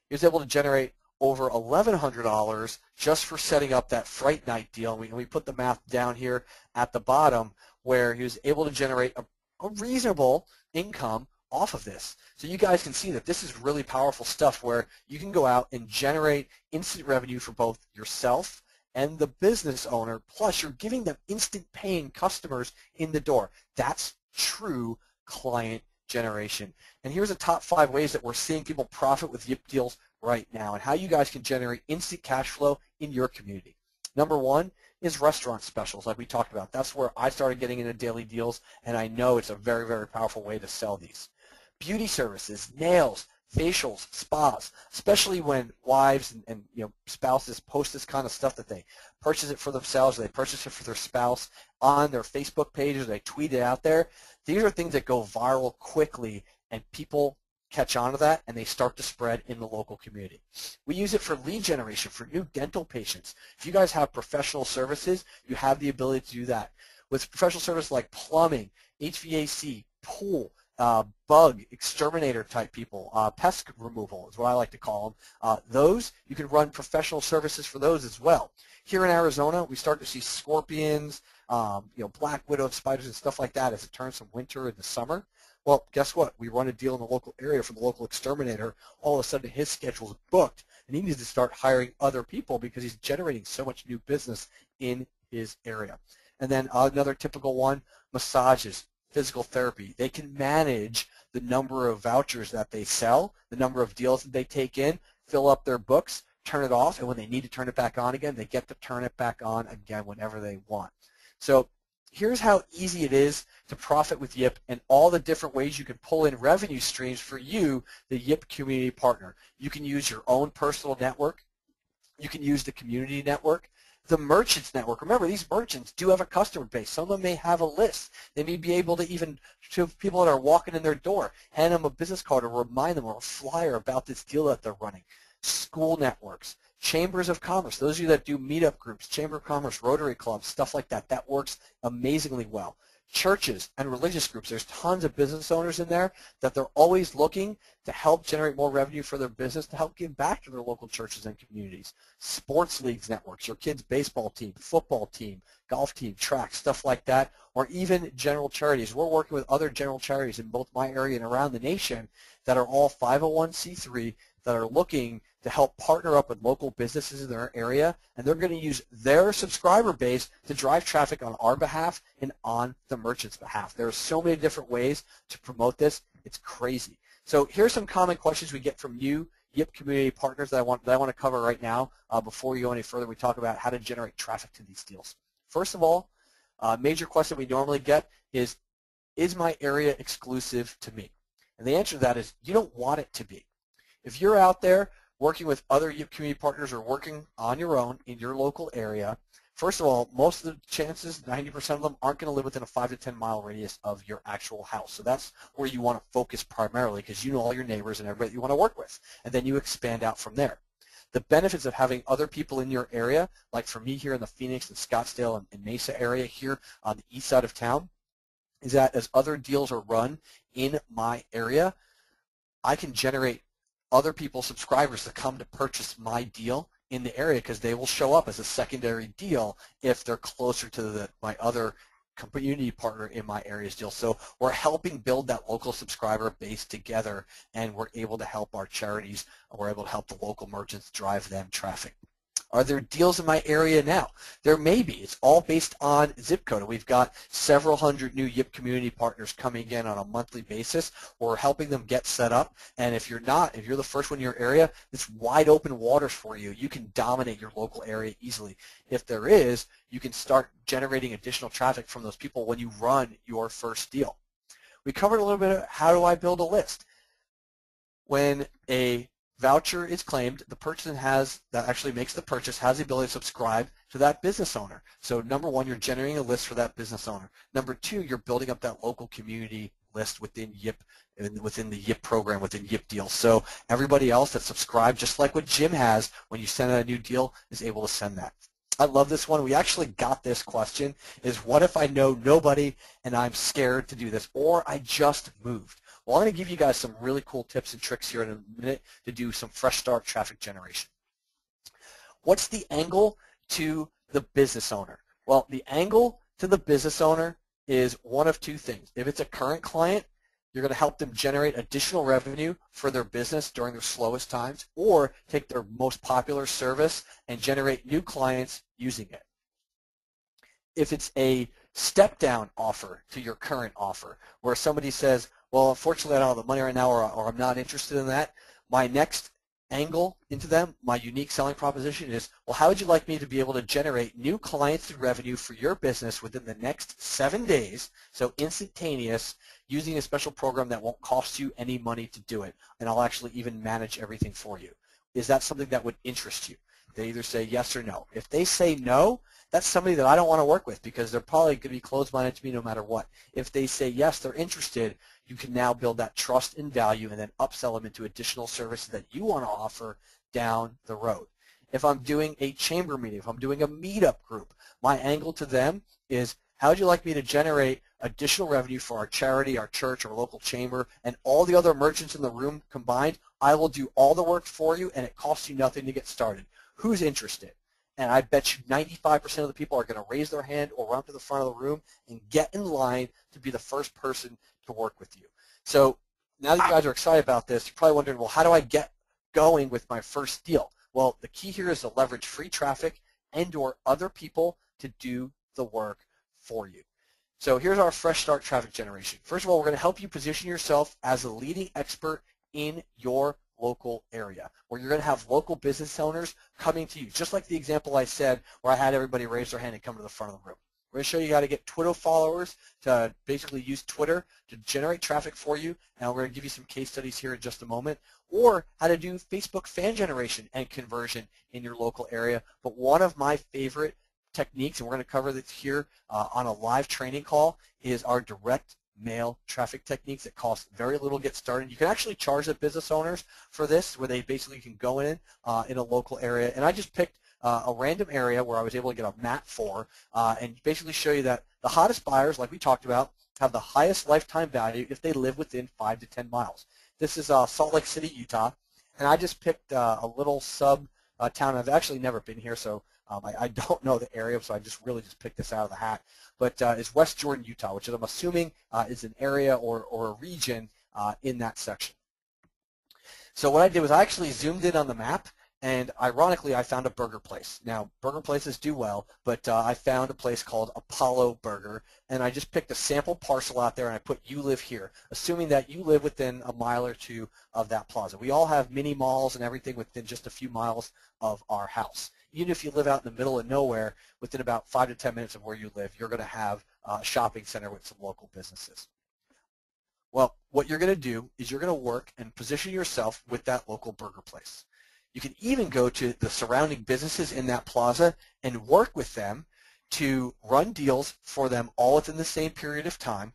he was able to generate over $1,100 just for setting up that Fright Night deal. And we put the math down here at the bottom, where he was able to generate a reasonable income off of this. So you guys can see that this is really powerful stuff where you can go out and generate instant revenue for both yourself and the business owner, plus you're giving them instant paying customers in the door. That's true client generation. And here's the top 5 ways that we're seeing people profit with YIP deals right now and how you guys can generate instant cash flow in your community. Number 1 is restaurant specials, like we talked about. That's where I started getting into daily deals, and I know it's a very, very powerful way to sell these. Beauty services, nails, facials, spas, especially when wives and spouses post this kind of stuff that they purchase it for themselves, or they purchase it for their spouse on their Facebook page, or they tweet it out there. These are things that go viral quickly, and people catch on to that, and they start to spread in the local community. We use it for lead generation for new dental patients. If you guys have professional services, you have the ability to do that. With professional services like plumbing, HVAC, pool, bug exterminator type people, pest removal is what I like to call them. Those, you can run professional services for those as well. Here in Arizona, we start to see scorpions, black widow spiders and stuff like that as it turns from winter into summer. Well, guess what? We run a deal in the local area for the local exterminator. All of a sudden, his schedule is booked, and he needs to start hiring other people because he's generating so much new business in his area. And then another typical one, massages, physical therapy. They can manage the number of vouchers that they sell, the number of deals that they take in, fill up their books, turn it off, and when they need to turn it back on again, they get to turn it back on again whenever they want. So here's how easy it is to profit with YIP and all the different ways you can pull in revenue streams for you, the YIP community partner. You can use your own personal network. You can use the community network. The merchants network. Remember, these merchants do have a customer base. Some of them may have a list. They may be able to even, to people that are walking in their door, hand them a business card or remind them or a flyer about this deal that they're running. School networks, chambers of commerce, those of you that do meetup groups, chamber of commerce, Rotary clubs, stuff like that, that works amazingly well. Churches and religious groups, there's tons of business owners in there that they're always looking to help generate more revenue for their business, to help give back to their local churches and communities. Sports leagues networks, your kid's baseball team, football team, golf team, track, stuff like that, or even general charities. We're working with other general charities in both my area and around the nation that are all 501c3 that are looking to help partner up with local businesses in their area, and they're going to use their subscriber base to drive traffic on our behalf and on the merchant's behalf. There are so many different ways to promote this. It's crazy. So here's some common questions we get from you, YIP community partners, that I want to cover right now. Before we go any further, we talk about how to generate traffic to these deals. First of all, major question we normally get is my area exclusive to me? And the answer to that is you don't want it to be. If you're out there working with other YIP community partners or working on your own in your local area, first of all, most of the chances, 90% of them, aren't going to live within a 5 to 10 mile radius of your actual house. So that's where you want to focus primarily because you know all your neighbors and everybody you want to work with. And then you expand out from there. The benefits of having other people in your area, like for me here in the Phoenix and Scottsdale and Mesa area here on the east side of town, is that as other deals are run in my area, I can generate other people's subscribers to come to purchase my deal in the area because they will show up as a secondary deal if they're closer to my other community partner in my area's deal. So we're helping build that local subscriber base together, and we're able to help our charities, we're able to help the local merchants drive them traffic. Are there deals in my area now? There may be. It's all based on zip code. And we've got several hundred new YIP community partners coming in on a monthly basis. We're helping them get set up. And if you're not, if you're the first one in your area, it's wide open waters for you. You can dominate your local area easily. If there is, you can start generating additional traffic from those people when you run your first deal. We covered a little bit of how do I build a list. When a voucher is claimed, the person that actually makes the purchase has the ability to subscribe to that business owner. So number one, you're generating a list for that business owner. Number two, you're building up that local community list within YIP, within the YIP program, within YIP deals. So everybody else that's subscribed, just like what Jim has, when you send out a new deal, is able to send that. I love this one. We actually got this question, is what if I know nobody and I'm scared to do this, or I just moved? Well, I'm going to give you guys some really cool tips and tricks here in a minute to do some fresh start traffic generation. What's the angle to the business owner? Well, the angle to the business owner is one of two things. If it's a current client, you're going to help them generate additional revenue for their business during their slowest times, or take their most popular service and generate new clients using it. If it's a step-down offer to your current offer, where somebody says, well, unfortunately, I don't have the money right now, or I'm not interested in that, my next angle into them, my unique selling proposition is, well, how would you like me to be able to generate new clients and revenue for your business within the next 7 days, so instantaneous, using a special program that won't cost you any money to do it, and I'll actually even manage everything for you. Is that something that would interest you? They either say yes or no. If they say no, that's somebody that I don't want to work with, because they're probably going to be closed-minded to me no matter what. If they say yes, they're interested, you can now build that trust and value and then upsell them into additional services that you want to offer down the road. If I'm doing a chamber meeting, if I'm doing a meetup group, my angle to them is, how would you like me to generate additional revenue for our charity, our church, our local chamber, and all the other merchants in the room combined? I will do all the work for you, and it costs you nothing to get started. Who's interested? And I bet you 95% of the people are going to raise their hand or run to the front of the room and get in line to be the first person to work with you. So now that you guys are excited about this, you're probably wondering, well, how do I get going with my first deal? Well, the key here is to leverage free traffic and or other people to do the work for you. So here's our fresh start traffic generation. First of all, we're going to help you position yourself as a leading expert in your local area, where you're going to have local business owners coming to you, just like the example I said where I had everybody raise their hand and come to the front of the room. We're going to show you how to get Twitter followers to basically use Twitter to generate traffic for you, and we're going to give you some case studies here in just a moment, or how to do Facebook fan generation and conversion in your local area. But one of my favorite techniques, and we're going to cover this here on a live training call, is our direct mail traffic techniques that cost very little to get started. You can actually charge the business owners for this, where they basically can go in a local area. And I just picked a random area where I was able to get a map for and basically show you that the hottest buyers, like we talked about, have the highest lifetime value if they live within 5 to 10 miles. This is Salt Lake City, Utah, and I just picked a little sub town. I've actually never been here, so I don't know the area, so I really just picked this out of the hat. But it's West Jordan, Utah, which I'm assuming is an area or a region in that section. So what I did was I actually zoomed in on the map, and ironically I found a burger place. Now, burger places do well, but I found a place called Apollo Burger, and I just picked a sample parcel out there and I put "you live here," assuming that you live within a mile or two of that plaza. We all have mini malls and everything within just a few miles of our house. Even if you live out in the middle of nowhere, within about 5 to 10 minutes of where you live, you're going to have a shopping center with some local businesses. Well, what you're going to do is you're going to work and position yourself with that local burger place. You can even go to the surrounding businesses in that plaza and work with them to run deals for them all within the same period of time.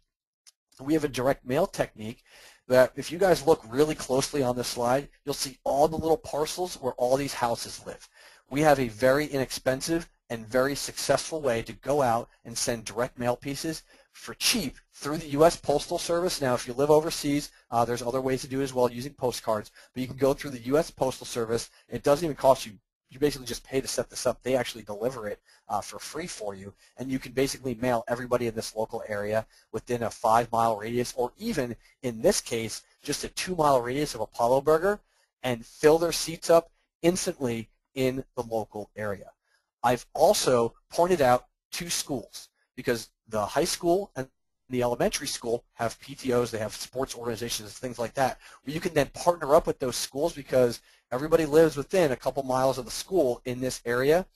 We have a direct mail technique that, if you guys look really closely on this slide, you'll see all the little parcels where all these houses live. We have a very inexpensive and very successful way to go out and send direct mail pieces for cheap through the U.S. Postal Service. Now, if you live overseas, there's other ways to do it as well using postcards, but you can go through the U.S. Postal Service. It doesn't even cost you you basically just pay to set this up. They actually deliver it for free for you, and you can basically mail everybody in this local area within a 5-mile radius, or even in this case, just a 2-mile radius of Apollo Burger, and fill their seats up instantly in the local area. I've also pointed out 2 schools, because the high school and the elementary school have PTOs, they have sports organizations, things like that, where you can then partner up with those schools because everybody lives within a couple miles of the school in this area.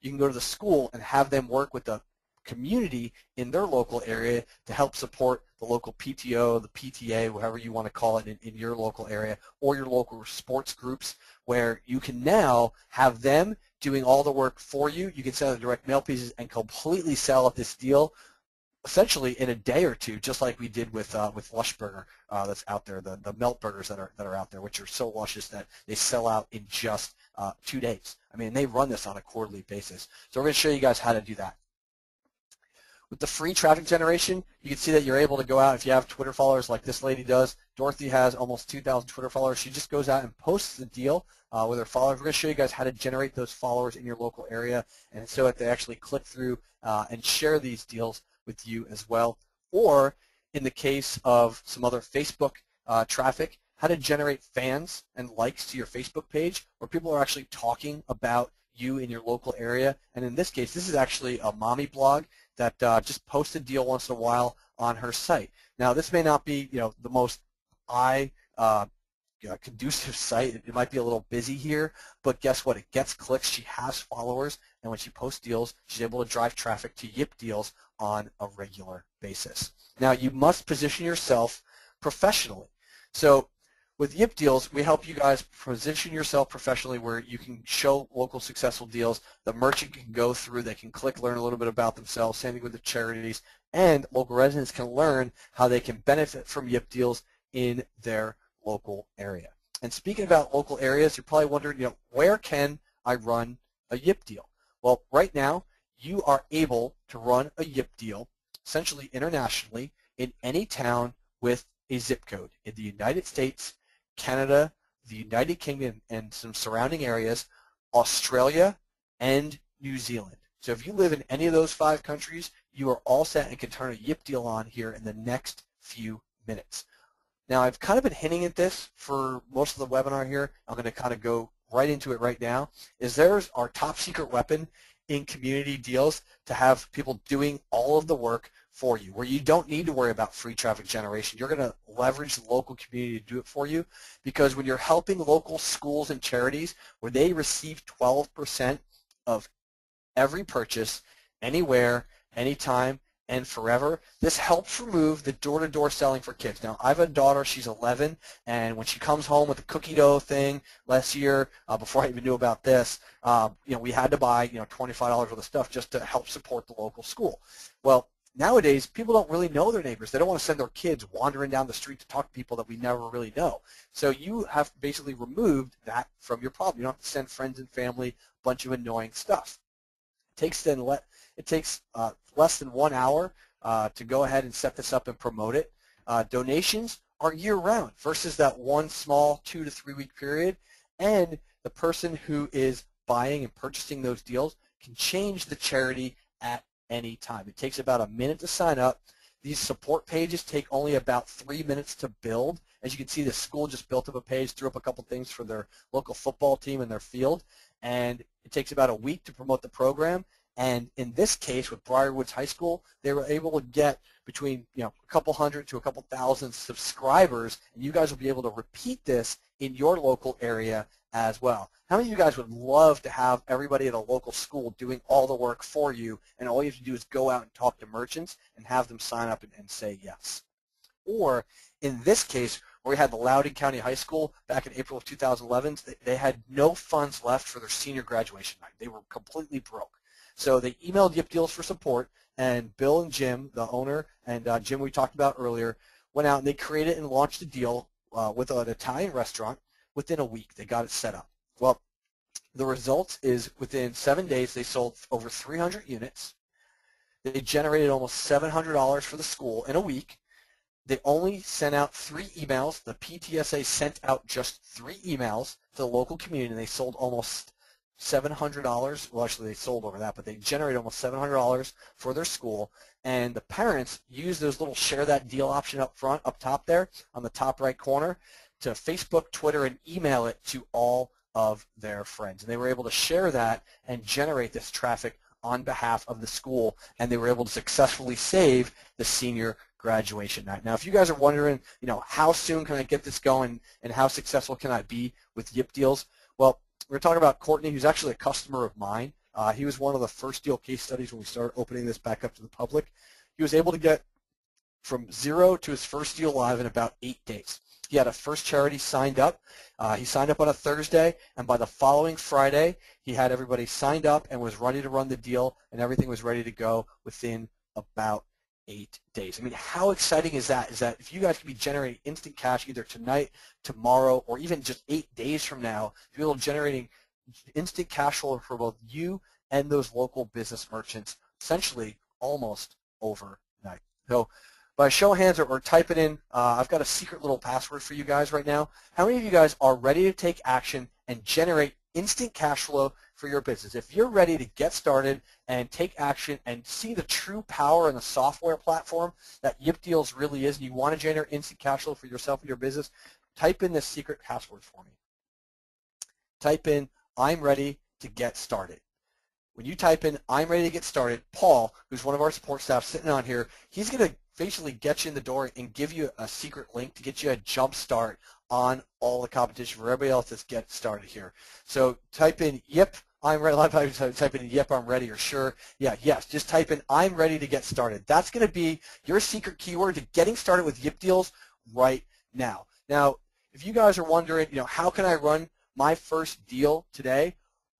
You can go to the school and have them work with the community in their local area to help support the local PTO, the PTA, whatever you want to call it in your local area, or your local sports groups, where you can now have them doing all the work for you. You can send the direct mail pieces and completely sell at this deal essentially in a day or two, just like we did with Lush Burger that's out there, the melt burgers that are out there, which are so luscious that they sell out in just 2 days. I mean, they run this on a quarterly basis. So we're going to show you guys how to do that. With the free traffic generation, you can see that you're able to go out if you have Twitter followers like this lady does. Dorothy has almost 2,000 Twitter followers. She just goes out and posts the deal with her followers. We're going to show you guys how to generate those followers in your local area, and so that they actually click through and share these deals with you as well. Or in the case of some other Facebook traffic, how to generate fans and likes to your Facebook page where people are actually talking about you in your local area. And in this case, this is actually a mommy blog that just posts a deal once in a while on her site. Now, this may not be, the most conducive site. It might be a little busy here, but guess what? It gets clicks. She has followers, and when she posts deals, she's able to drive traffic to Yip Deals on a regular basis. Now, you must position yourself professionally. So with Yip Deals, we help you guys position yourself professionally where you can show local successful deals. The merchant can go through, they can click, learn a little bit about themselves, same thing with the charities, and local residents can learn how they can benefit from Yip Deals in their local area. And speaking about local areas, you're probably wondering, where can I run a Yip Deal? Well, right now, you are able to run a Yip Deal, essentially internationally, in any town with a zip code in the United States, Canada, the United Kingdom, and some surrounding areas, Australia, and New Zealand. So if you live in any of those 5 countries, you are all set and can turn a Yip Deal on here in the next few minutes. Now, I've kind of been hinting at this for most of the webinar here. I'm going to kind of go right into it right now. There's our top secret weapon in community deals to have people doing all of the work for you, where you don't need to worry about free traffic generation. You're going to leverage the local community to do it for you, because when you're helping local schools and charities where they receive 12% of every purchase, anywhere, anytime, and forever, this helps remove the door-to-door selling for kids. Now, I have a daughter, she's 11, and when she comes home with the cookie dough thing last year, before I even knew about this, we had to buy $25 worth of stuff just to help support the local school. Well, nowadays, people don't really know their neighbors. They don't want to send their kids wandering down the street to talk to people that we never really know. So you have basically removed that from your problem. You don't have to send friends and family a bunch of annoying stuff. It takes less than 1 hour to go ahead and set this up and promote it. Donations are year-round versus that one small 2 to 3 week period, and the person who is buying and purchasing those deals can change the charity at any time. It takes about a minute to sign up. These support pages take only about 3 minutes to build. As you can see, the school just built up a page, threw up a couple things for their local football team and their field, and it takes about a week to promote the program. And in this case, with Briarwoods High School, they were able to get between a couple hundred to a couple thousand subscribers, and you guys will be able to repeat this in your local area as well. How many of you guys would love to have everybody at a local school doing all the work for you, and all you have to do is go out and talk to merchants and have them sign up and say yes? Or in this case, where we had the Loudoun County High School back in April of 2011, they had no funds left for their senior graduation night. They were completely broke. So they emailed Yip Deals for support, and Bill and Jim, the owner, and Jim we talked about earlier, went out and they created and launched a deal with an Italian restaurant. Within a week, they got it set up. Well, the result is within 7 days, they sold over 300 units. They generated almost $700 for the school in a week. They only sent out 3 emails. The PTSA sent out just 3 emails to the local community, and they sold almost $700. Well, actually, they sold over that, but they generated almost $700 for their school. And the parents use those little share that deal option up front, up top there on the top right corner, to Facebook, Twitter, and email it to all of their friends. And they were able to share that and generate this traffic on behalf of the school, and they were able to successfully save the senior graduation night. Now, if you guys are wondering, how soon can I get this going and how successful can I be with Yip Deals? Well, we're talking about Courtney, who's actually a customer of mine. He was one of the first deal case studies when we started opening this back up to the public. He was able to get from 0 to his first deal live in about 8 days. He had a first charity signed up. He signed up on a Thursday, and by the following Friday, he had everybody signed up and was ready to run the deal, and everything was ready to go within about 8 days. I mean, how exciting is that? Is that if you guys can be generating instant cash either tonight, tomorrow, or even just 8 days from now, if you're generating instant cash flow for both you and those local business merchants, essentially almost overnight. So by show of hands or type it in, I've got a secret little password for you guys right now. How many of you guys are ready to take action and generate instant cash flow for your business? If you're ready to get started and take action and see the true power in the software platform that Yip Deals really is, and you want to generate instant cash flow for yourself and your business, type in this secret password for me. Type in, I'm ready to get started. When you type in, I'm ready to get started, Paul, who's one of our support staff sitting on here, he's going to basically get you in the door and give you a secret link to get you a jump start on all the competition for everybody else that's get started here. So type in Yip, I'm ready. A lot of times type in Yip, I'm ready, or sure. Yeah, yes, just type in I'm ready to get started. That's going to be your secret keyword to getting started with Yip Deals right now. Now, if you guys are wondering, how can I run my first deal today,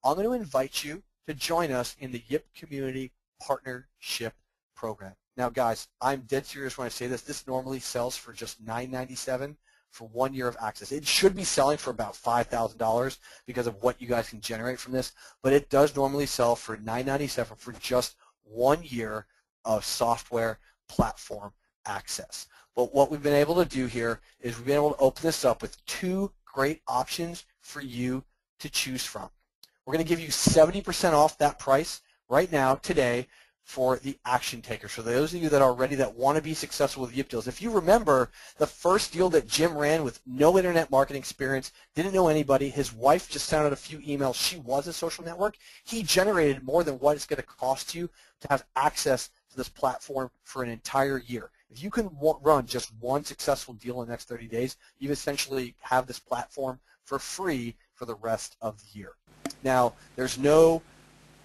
I'm going to invite you to join us in the Yip Community Partnership Program. Now, guys, I'm dead serious when I say this. This normally sells for just $9.97 for 1 year of access. It should be selling for about $5,000 because of what you guys can generate from this, but it does normally sell for $9.97 for just 1 year of software platform access. But what we've been able to do here is we've been able to open this up with 2 great options for you to choose from. We're going to give you 70% off that price right now, today, for the action takers. For those of you that are ready, that want to be successful with Yip Deals. If you remember the first deal that Jim ran with no internet marketing experience, didn't know anybody, his wife just sent out a few emails, she was a social network, he generated more than what it's going to cost you to have access to this platform for an entire year. If you can run just one successful deal in the next 30 days, you essentially have this platform for free for the rest of the year. Now, there's no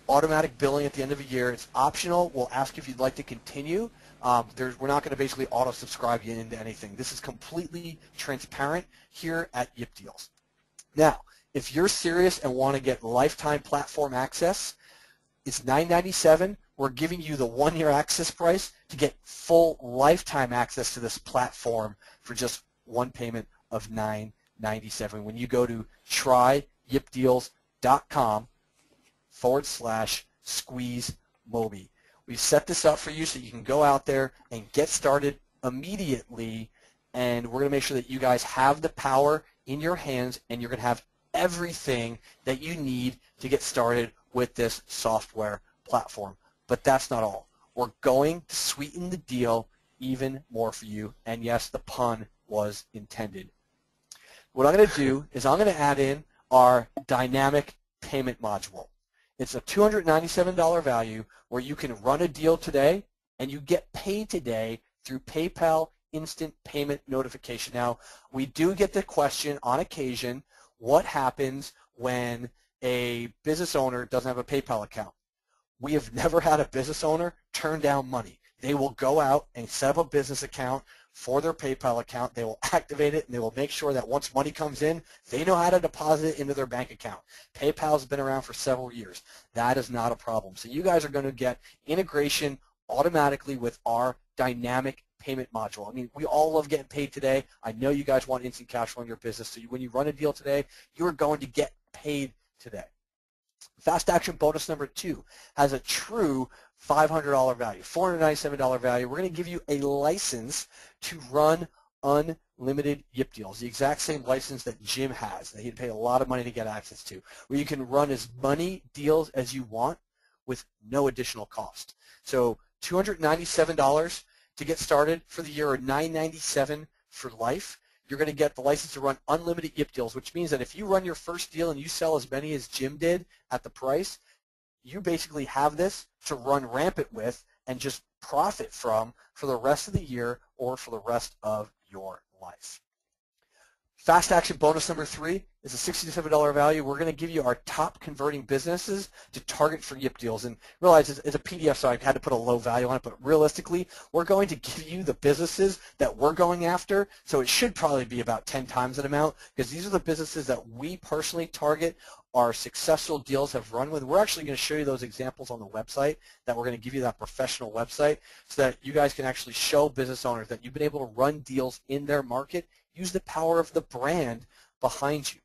automatic billing at the end of a year. It's optional. We'll ask if you'd like to continue. We're not going to basically auto-subscribe you into anything. This is completely transparent here at Yip Deals. Now, if you're serious and want to get lifetime platform access, it's $9.97. We're giving you the 1 year access price to get full lifetime access to this platform for just one payment of $9.97. When you go to tryyipdeals.com/SqueezeMobi. We've set this up for you so you can go out there and get started immediately, and we're going to make sure that you guys have the power in your hands and you're going to have everything that you need to get started with this software platform. But that's not all. We're going to sweeten the deal even more for you, and yes, the pun was intended. What I'm going to do is I'm going to add in our dynamic payment module. It's a $297 value where you can run a deal today and you get paid today through PayPal instant payment notification. Now, we do get the question on occasion, what happens when a business owner doesn't have a PayPal account? We have never had a business owner turn down money. They will go out and set up a business account for their PayPal account. They will activate it, and they will make sure that once money comes in, they know how to deposit it into their bank account. PayPal's been around for several years. That is not a problem. So you guys are going to get integration automatically with our dynamic payment module. I mean, we all love getting paid today. I know you guys want instant cash flow in your business, so when you run a deal today, you're going to get paid today. Fast Action Bonus number 2 has a true $500 value, $497 value. We're going to give you a license to run unlimited Yip deals, the exact same license that Jim has, that he'd pay a lot of money to get access to, where you can run as many deals as you want with no additional cost. So $297 to get started for the year, or $997 for life. You're going to get the license to run unlimited Yip deals, which means that if you run your first deal and you sell as many as Jim did at the price, you basically have this to run rampant with and just profit from for the rest of the year or for the rest of your life. Fast action bonus number 3 is a $67 value. We're going to give you our top converting businesses to target for Yip deals. And realize it's a PDF, so I had to put a low value on it, but realistically, we're going to give you the businesses that we're going after, so it should probably be about 10 times that amount, because these are the businesses that we personally target. Our successful deals have run with. We're actually going to show you those examples on the website, that we're going to give you that professional website, so that you guys can actually show business owners that you've been able to run deals in their market. Use the power of the brand behind you.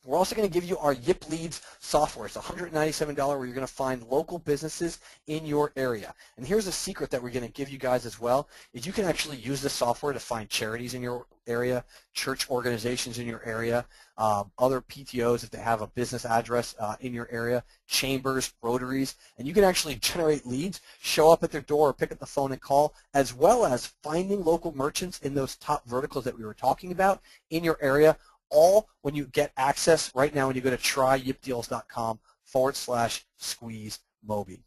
We're also going to give you our Yip Leads software. It's $197 where you're going to find local businesses in your area. And here's a secret that we're going to give you guys as well, is you can actually use this software to find charities in your area, church organizations in your area, other PTOs if they have a business address in your area, chambers, rotaries, and you can actually generate leads, show up at their door, or pick up the phone and call, as well as finding local merchants in those top verticals that we were talking about in your area, all when you get access right now when you go to tryYipDeals.com/SqueezeMobi.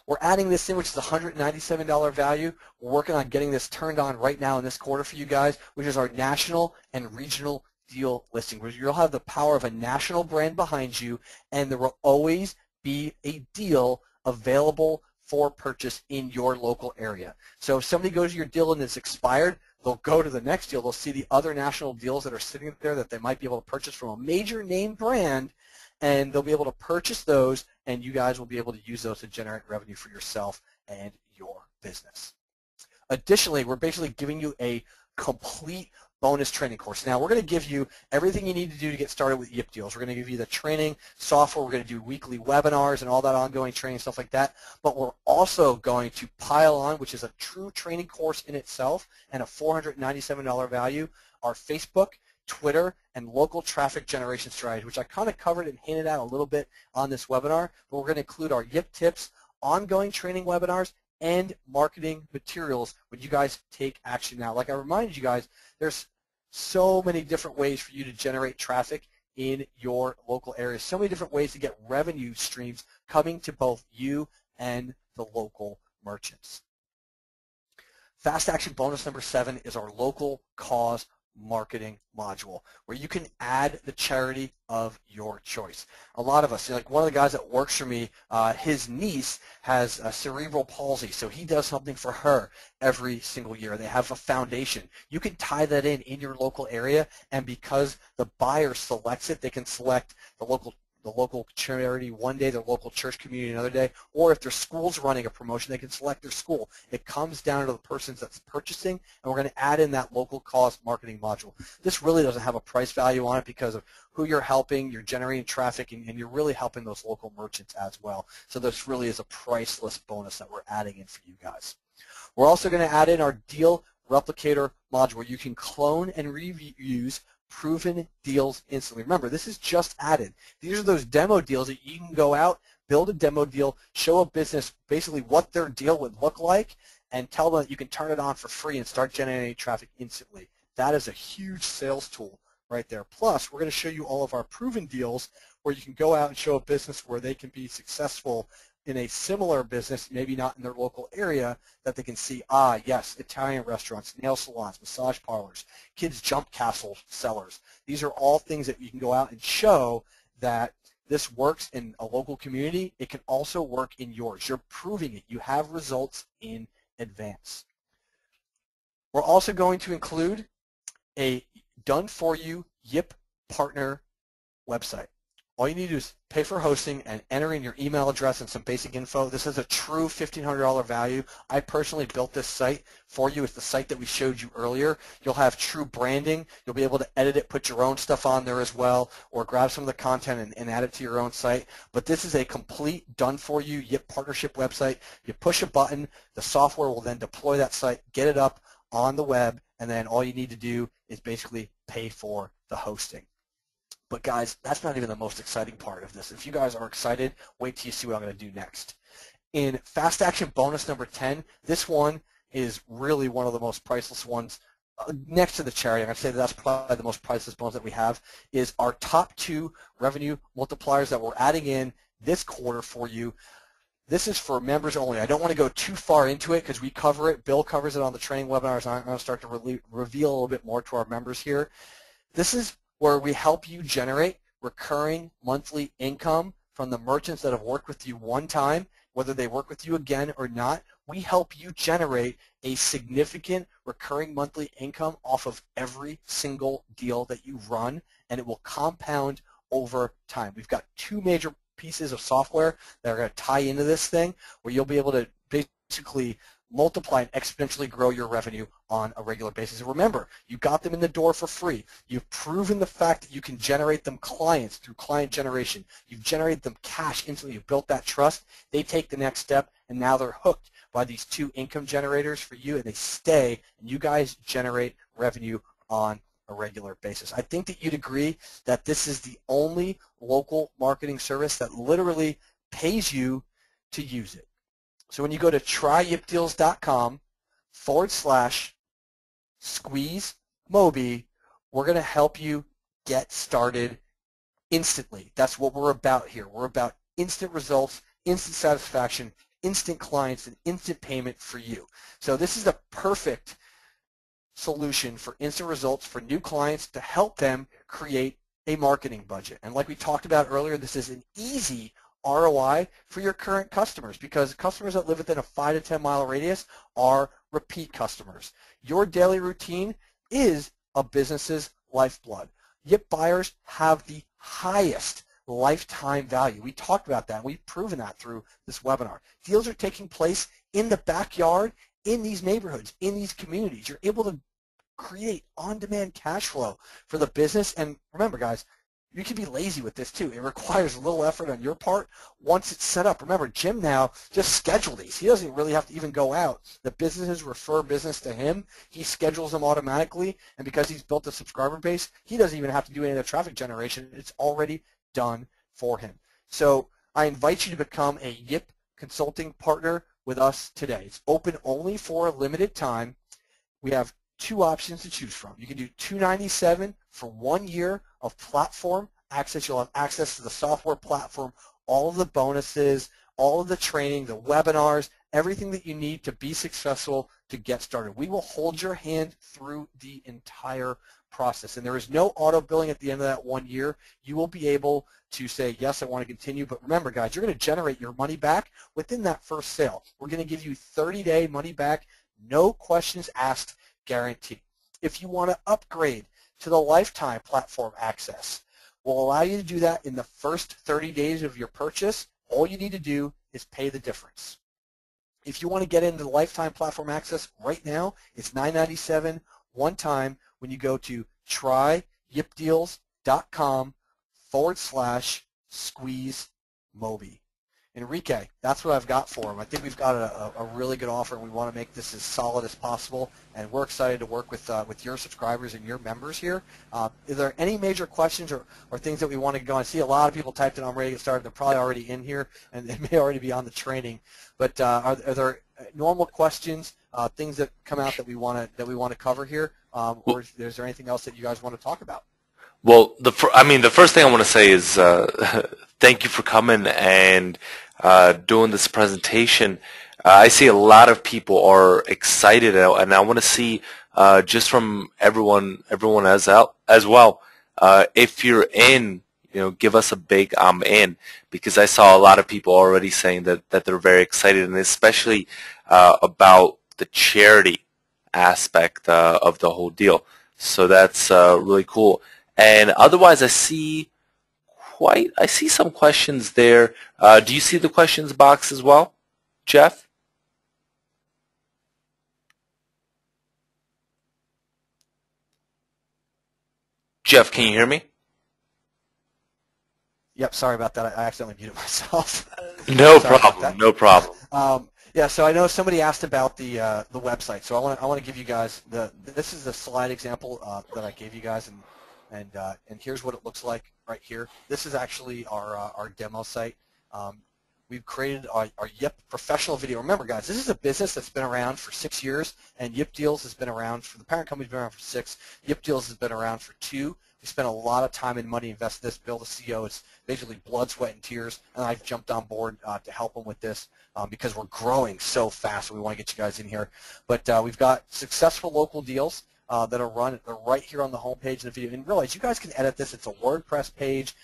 We're adding this in, which is a $197 value. We're working on getting this turned on right now in this quarter for you guys, which is our national and regional deal listing, where you'll have the power of a national brand behind you, and there will always be a deal available for purchase in your local area. So if somebody goes to your deal and it's expired, they'll go to the next deal. They'll see the other national deals that are sitting there that they might be able to purchase from a major name brand, and they'll be able to purchase those, and you guys will be able to use those to generate revenue for yourself and your business. Additionally, we're basically giving you a complete bonus training course. Now, we're going to give you everything you need to do to get started with Yip deals. We're going to give you the training software. We're going to do weekly webinars and all that ongoing training, stuff like that. But we're also going to pile on, which is a true training course in itself and a $497 value, our Facebook, Twitter, and local traffic generation strategy, which I kind of covered and hinted at a little bit on this webinar. But we're going to include our Yip tips, ongoing training webinars, and marketing materials when you guys take action now. Like I reminded you guys, there's so many different ways for you to generate traffic in your local area, so many different ways to get revenue streams coming to both you and the local merchants. Fast action bonus number 7 is our local cause marketing module, where you can add the charity of your choice. A lot of us, like one of the guys that works for me, his niece has cerebral palsy, so he does something for her every single year. They have a foundation. You can tie that in your local area, and because the buyer selects it, they can select the local charity one day, their local church community another day, or if their school's running a promotion, they can select their school. It comes down to the person that's purchasing, and we're going to add in that local cause marketing module. This really doesn't have a price value on it because of who you're helping, you're generating traffic, and you're really helping those local merchants as well. So this really is a priceless bonus that we're adding in for you guys. We're also going to add in our deal replicator module, where you can clone and reuse proven deals instantly. Remember, this is just added. These are those demo deals that you can go out, build a demo deal, show a business basically what their deal would look like, and tell them that you can turn it on for free and start generating traffic instantly. That is a huge sales tool right there. Plus, we're going to show you all of our proven deals where you can go out and show a business where they can be successful in a similar business, maybe not in their local area, that they can see, yes, Italian restaurants, nail salons, massage parlors, kids jump castle sellers. These are all things that you can go out and show that this works in a local community. It can also work in yours. You're proving it. You have results in advance. We're also going to include a done-for-you Yip partner website. All you need to do is pay for hosting and enter in your email address and some basic info. This is a true $1,500 value. I personally built this site for you. It's the site that we showed you earlier. You'll have true branding. You'll be able to edit it, put your own stuff on there as well, or grab some of the content and add it to your own site. But this is a complete done-for-you Yip partnership website. You push a button, the software will then deploy that site, get it up on the web, and then all you need to do is basically pay for the hosting. But guys, that's not even the most exciting part of this. If you guys are excited, wait till you see what I'm going to do next. In Fast Action bonus number 10, this one is really one of the most priceless ones. Next to the charity, I'd say that's probably the most priceless bonus that we have, is our top 2 revenue multipliers that we're adding in this quarter for you. This is for members only. I don't want to go too far into it because we cover it. Bill covers it on the training webinars. I'm going to start to reveal a little bit more to our members here. This is where we help you generate recurring monthly income from the merchants that have worked with you one time, whether they work with you again or not. We help you generate a significant recurring monthly income off of every single deal that you run, and it will compound over time. We've got 2 major pieces of software that are going to tie into this thing where you'll be able to basically multiply and exponentially grow your revenue on a regular basis. And remember, you got them in the door for free. You've proven the fact that you can generate them clients through client generation. You've generated them cash instantly. You've built that trust. They take the next step, and now they're hooked by these 2 income generators for you, and they stay, and you guys generate revenue on a regular basis. I think that you'd agree that this is the only local marketing service that literally pays you to use it. So when you go to tryYipDeals.com/SqueezeMobi, we're going to help you get started instantly. That's what we're about here. We're about instant results, instant satisfaction, instant clients, and instant payment for you. So this is the perfect solution for instant results for new clients to help them create a marketing budget. And like we talked about earlier, this is an easy ROI for your current customers because customers that live within a 5 to 10 mile radius are repeat customers. Your daily routine is a business's lifeblood. Yip buyers have the highest lifetime value. We talked about that. We've proven that through this webinar. Deals are taking place in the backyard, in these neighborhoods, in these communities. You're able to create on-demand cash flow for the business. And remember, guys, you can be lazy with this too. It requires a little effort on your part once it's set up. Remember, Jim now just schedule these. He doesn't really have to even go out. The businesses refer business to him. He schedules them automatically, and because he's built a subscriber base, he doesn't even have to do any of the traffic generation. It's already done for him. So I invite you to become a Yip consulting partner with us today. It's open only for a limited time. We have 2 options to choose from. You can do $297 for 1 year of platform access. You'll have access to the software platform, all of the bonuses, all of the training, the webinars, everything that you need to be successful to get started. We will hold your hand through the entire process. And there is no auto billing at the end of that 1 year. You will be able to say, yes, I want to continue. But remember, guys, you're going to generate your money back within that first sale. We're going to give you 30-day money back, no questions asked guarantee. If you want to upgrade to the lifetime platform access, we'll allow you to do that in the first 30 days of your purchase. All you need to do is pay the difference. If you want to get into the lifetime platform access right now, it's $997 one time when you go to tryYipDeals.com/SqueezeMobi. Enrique, that's what I've got for him. I think we've got a really good offer, and we want to make this as solid as possible, and we're excited to work with your subscribers and your members here. Is there any major questions or things that we want to go on? I see a lot of people typed in, I'm ready to get started. They're probably already in here, and they may already be on the training. But are there normal questions, things that come out that we want to cover here, or is there anything else that you guys want to talk about? Well, the first thing I want to say is thank you for coming and doing this presentation. I see a lot of people are excited, and I want to see just from everyone as well. If you're in, give us a big I'm in, because I saw a lot of people already saying that they're very excited, and especially about the charity aspect of the whole deal. So that's really cool. And otherwise, I see some questions there. Do you see the questions box as well, Jeff? Jeff, can you hear me? Yep, sorry about that. I accidentally muted myself. No problem. No problem. Yeah, so I know somebody asked about the website, so I want to give you guys this is the slide example that I gave you guys, and here's what it looks like right here. This is actually our demo site. We've created our Yip professional video. Remember, guys, this is a business that's been around for 6 years, and Yip Deals has been around for the parent company's been around for 6. Yip Deals has been around for 2. We spent a lot of time and money investing in this. Bill, the CEO, it's basically blood, sweat, and tears, and I've jumped on board to help him with this because we're growing so fast. We want to get you guys in here. But we've got successful local deals that are run. They're right here on the home page of the video. And realize you guys can edit this. It's a WordPress page.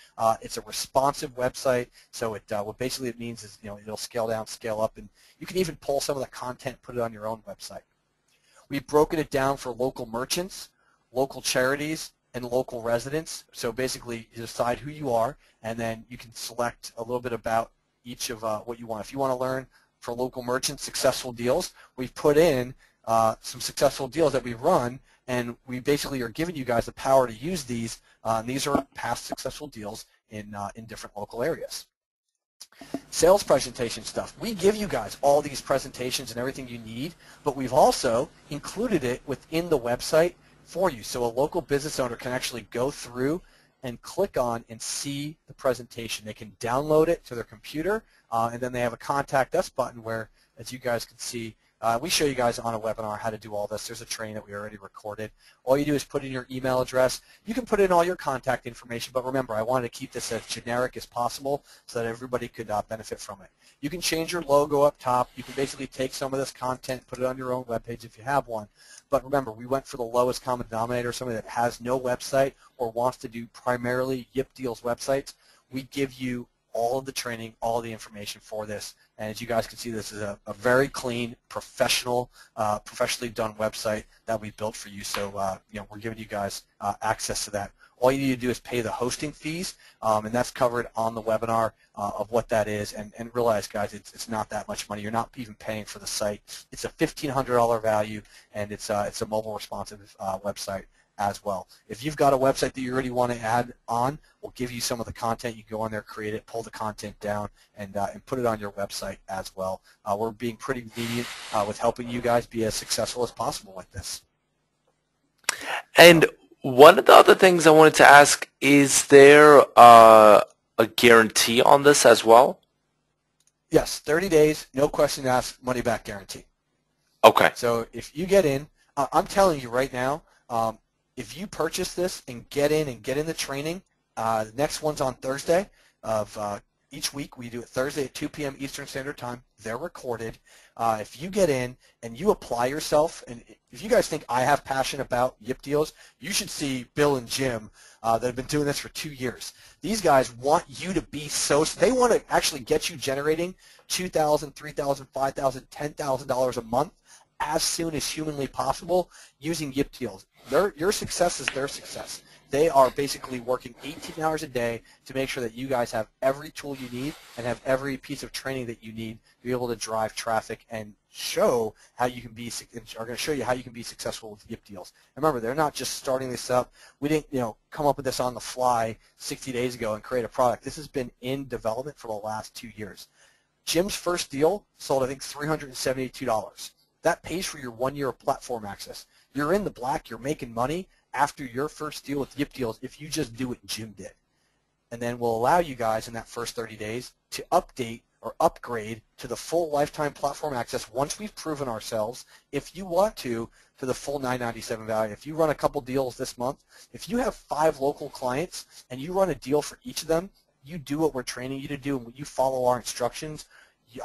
It's a responsive website. So what basically it means is it'll scale down, scale up, and you can even pull some of the content, put it on your own website. We've broken it down for local merchants, local charities, and local residents. So basically you decide who you are, and then you can select a little bit about each of what you want. If you want to learn for local merchants successful deals, we've put in some successful deals that we run, and we basically are giving you guys the power to use these. These are past successful deals in different local areas. Sales presentation stuff. We give you guys all these presentations and everything you need, but we've also included it within the website for you. So a local business owner can actually go through and click on and see the presentation. They can download it to their computer, and then they have a Contact Us button where, as you guys can see, we show you guys on a webinar how to do all this. There's a training that we already recorded. All you do is put in your email address. You can put in all your contact information, but remember, I wanted to keep this as generic as possible so that everybody could benefit from it. You can change your logo up top. You can basically take some of this content, put it on your own webpage if you have one. But remember, we went for the lowest common denominator, somebody that has no website or wants to do primarily Yip Deals websites. We give you all of the training, all of the information for this. And as you guys can see, this is a very clean, professionally done website that we built for you. So we're giving you guys access to that. All you need to do is pay the hosting fees, and that's covered on the webinar of what that is. And realize, guys, it's not that much money. You're not even paying for the site. It's a $1,500 value, and it's a mobile responsive website as well. If you've got a website that you already want to add on, we'll give you some of the content. You go on there, create it, pull the content down, and put it on your website as well. We're being pretty lenient with helping you guys be as successful as possible with this. And one of the other things I wanted to ask, is there a guarantee on this as well? Yes, 30 days, no question asked, money back guarantee. Okay. So if you get in, I'm telling you right now, if you purchase this and get in the training, the next one's on Thursday of each week. We do it Thursday at 2 p.m. Eastern Standard Time. They're recorded. If you get in and you apply yourself, and if you guys think I have passion about Yip Deals, you should see Bill and Jim that have been doing this for 2 years. These guys want you to be they want to actually get you generating $2,000, $3,000, $5,000, $10,000 a month as soon as humanly possible using Yip Deals. Your success is their success. They are basically working 18 hours a day to make sure that you guys have every tool you need and have every piece of training that you need to be able to drive traffic and show how you can be, are going to show you how you can be successful with Yip Deals. And remember, they're not just starting this up. We didn't, come up with this on the fly 60 days ago and create a product. This has been in development for the last 2 years. Jim's first deal sold, I think, $372. That pays for your 1 year of platform access. You're in the black. You're making money after your first deal with Yip Deals if you just do what Jim did. And then we'll allow you guys in that first 30 days to update or upgrade to the full lifetime platform access once we've proven ourselves, if you want to the full $997 value. If you run a couple deals this month, if you have 5 local clients and you run a deal for each of them, you do what we're training you to do, and when you follow our instructions,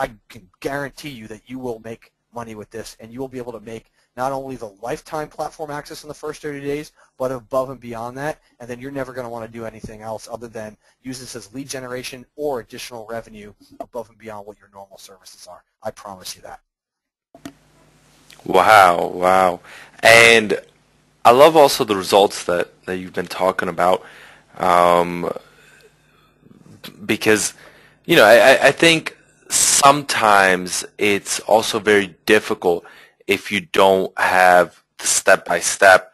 I can guarantee you that you will make money with this, and you will be able to make not only the lifetime platform access in the first 30 days, but above and beyond that, and then you're never going to want to do anything else other than use this as lead generation or additional revenue above and beyond what your normal services are. I promise you that. Wow, wow. And I love also the results that you've been talking about, because, I think sometimes it's also very difficult if you don't have the step-by-step,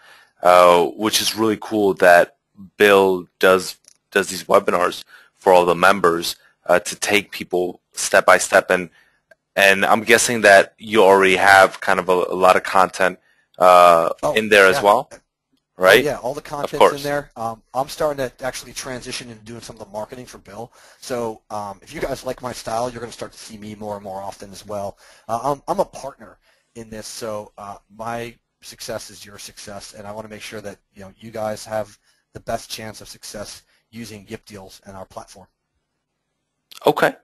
which is really cool that Bill does these webinars for all the members to take people step-by-step. And And I'm guessing that you already have kind of a lot of content in there as well, right? Oh yeah, all the Of content's course. in there. I'm starting to actually transition into doing some of the marketing for Bill. So if you guys like my style, you're going to start to see me more and more often as well. I'm a partner in this, so my success is your success, and I want to make sure that you guys have the best chance of success using Yip Deals and our platform. Okay.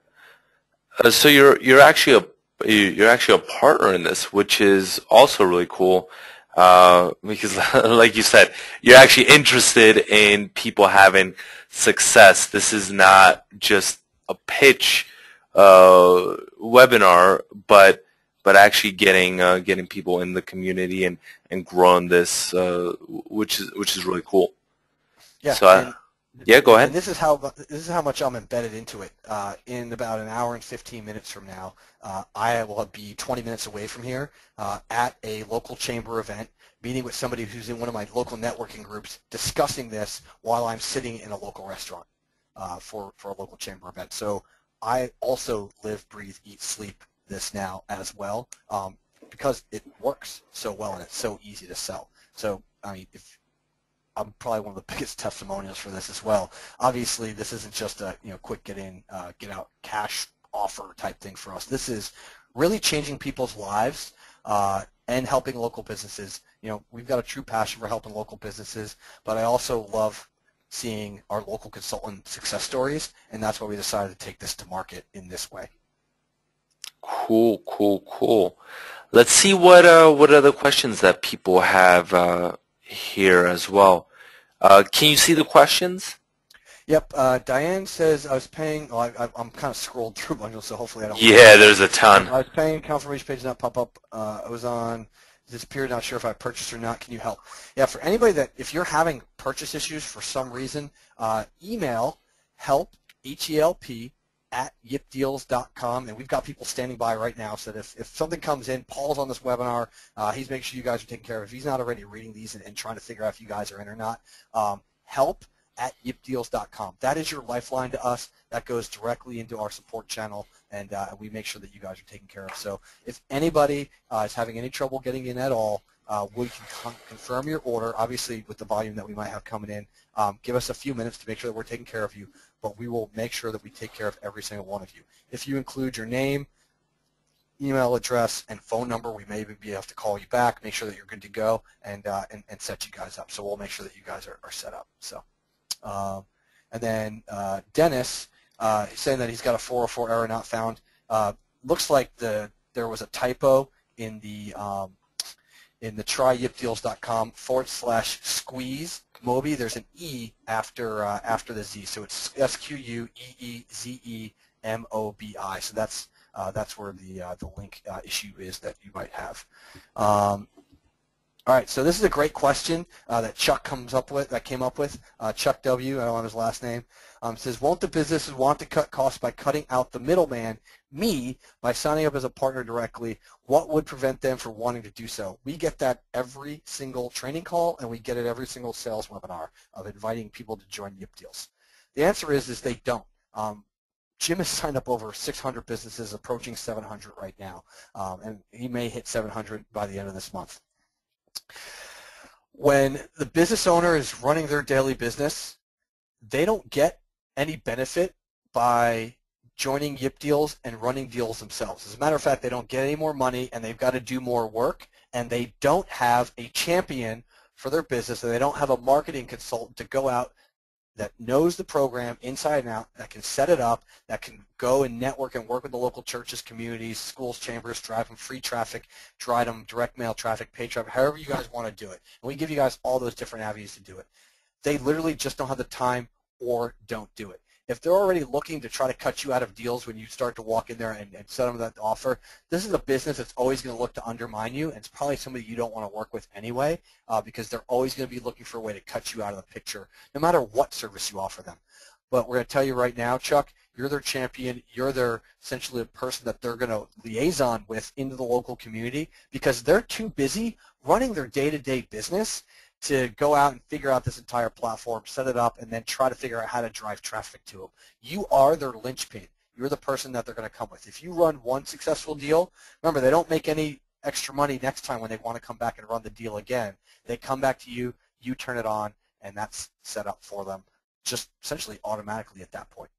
So you're actually a partner in this, which is also really cool. Because like you said, you're actually interested in people having success. This is not just a pitch webinar, but actually getting people in the community and growing this, which is really cool. Yeah, So yeah, go ahead. and this is how much I'm embedded into it. In about an hour and 15 minutes from now, I will be 20 minutes away from here at a local chamber event, meeting with somebody who's in one of my local networking groups, discussing this while I'm sitting in a local restaurant for a local chamber event. So I also live, breathe, eat, sleep this now as well because it works so well and it's so easy to sell. So I mean, I'm probably one of the biggest testimonials for this as well. Obviously, this isn't just a quick get in, get out cash offer type thing for us. This is really changing people's lives and helping local businesses. We've got a true passion for helping local businesses, but I also love seeing our local consultant success stories, and that's why we decided to take this to market in this way. Cool, cool, cool. Let's see what other questions that people have here as well. Can you see the questions? Yep. Diane says, I was paying, I'm kind of scrolled through a bunch, so hopefully I don't. Yeah, there's a ton. I was paying, confirmation page did not pop up. I was on this period, not sure if I purchased or not. Can you help? Yeah, for anybody if you're having purchase issues for some reason, email help, H-E-L-P, at yipdeals.com, and we've got people standing by right now, so that if something comes in, Paul's on this webinar, he's making sure you guys are taken care of. If he's not already reading these and trying to figure out if you guys are in or not, help at yipdeals.com. That is your lifeline to us. That goes directly into our support channel, and we make sure that you guys are taken care of. So if anybody is having any trouble getting in at all, we can confirm your order, obviously with the volume that we might have coming in. Give us a few minutes to make sure that we're taking care of you, but we will make sure that we take care of every single one of you. If you include your name, email address, and phone number, we may be able to call you back, make sure that you're good to go, and set you guys up. So we'll make sure that you guys are set up. So, and then Dennis saying that he's got a 404 error not found. Looks like there was a typo in the tryyipdeals.com /SqueezeMobi. There's an E after the Z, so it's SqueezeMobi. So that's where the link issue is that you might have. All right, so this is a great question that Chuck came up with. Chuck W. I don't have his last name. Says, won't the businesses want to cut costs by cutting out the middleman, me, by signing up as a partner directly? What would prevent them from wanting to do so? We get that every single training call, and we get it every single sales webinar of inviting people to join Yip Deals. The answer is they don't. Jim has signed up over 600 businesses, approaching 700 right now, and he may hit 700 by the end of this month. When the business owner is running their daily business, they don't get any benefit by joining Yip Deals and running deals themselves. As a matter of fact, they don't get any more money, and they've got to do more work, and they don't have a champion for their business, and they don't have a marketing consultant to go out that knows the program inside and out, that can set it up, that can go and network and work with the local churches, communities, schools, chambers, drive them free traffic, drive them direct mail traffic, paid traffic, however you guys want to do it. And we give you guys all those different avenues to do it. They literally just don't have the time or don't do it. If they're already looking to try to cut you out of deals when you start to walk in there and set them that offer, this is a business that's always going to look to undermine you, and it's probably somebody you don't want to work with anyway because they're always going to be looking for a way to cut you out of the picture, no matter what service you offer them. But we're going to tell you right now, Chuck, you're their champion. You're their essentially the person that they're going to liaison with into the local community because they're too busy running their day-to-day business to go out and figure out this entire platform, set it up, and then try to figure out how to drive traffic to them. You are their linchpin. You're the person that they're going to come with. If you run one successful deal, remember, they don't make any extra money next time when they want to come back and run the deal again. They come back to you, you turn it on, and that's set up for them just essentially automatically at that point.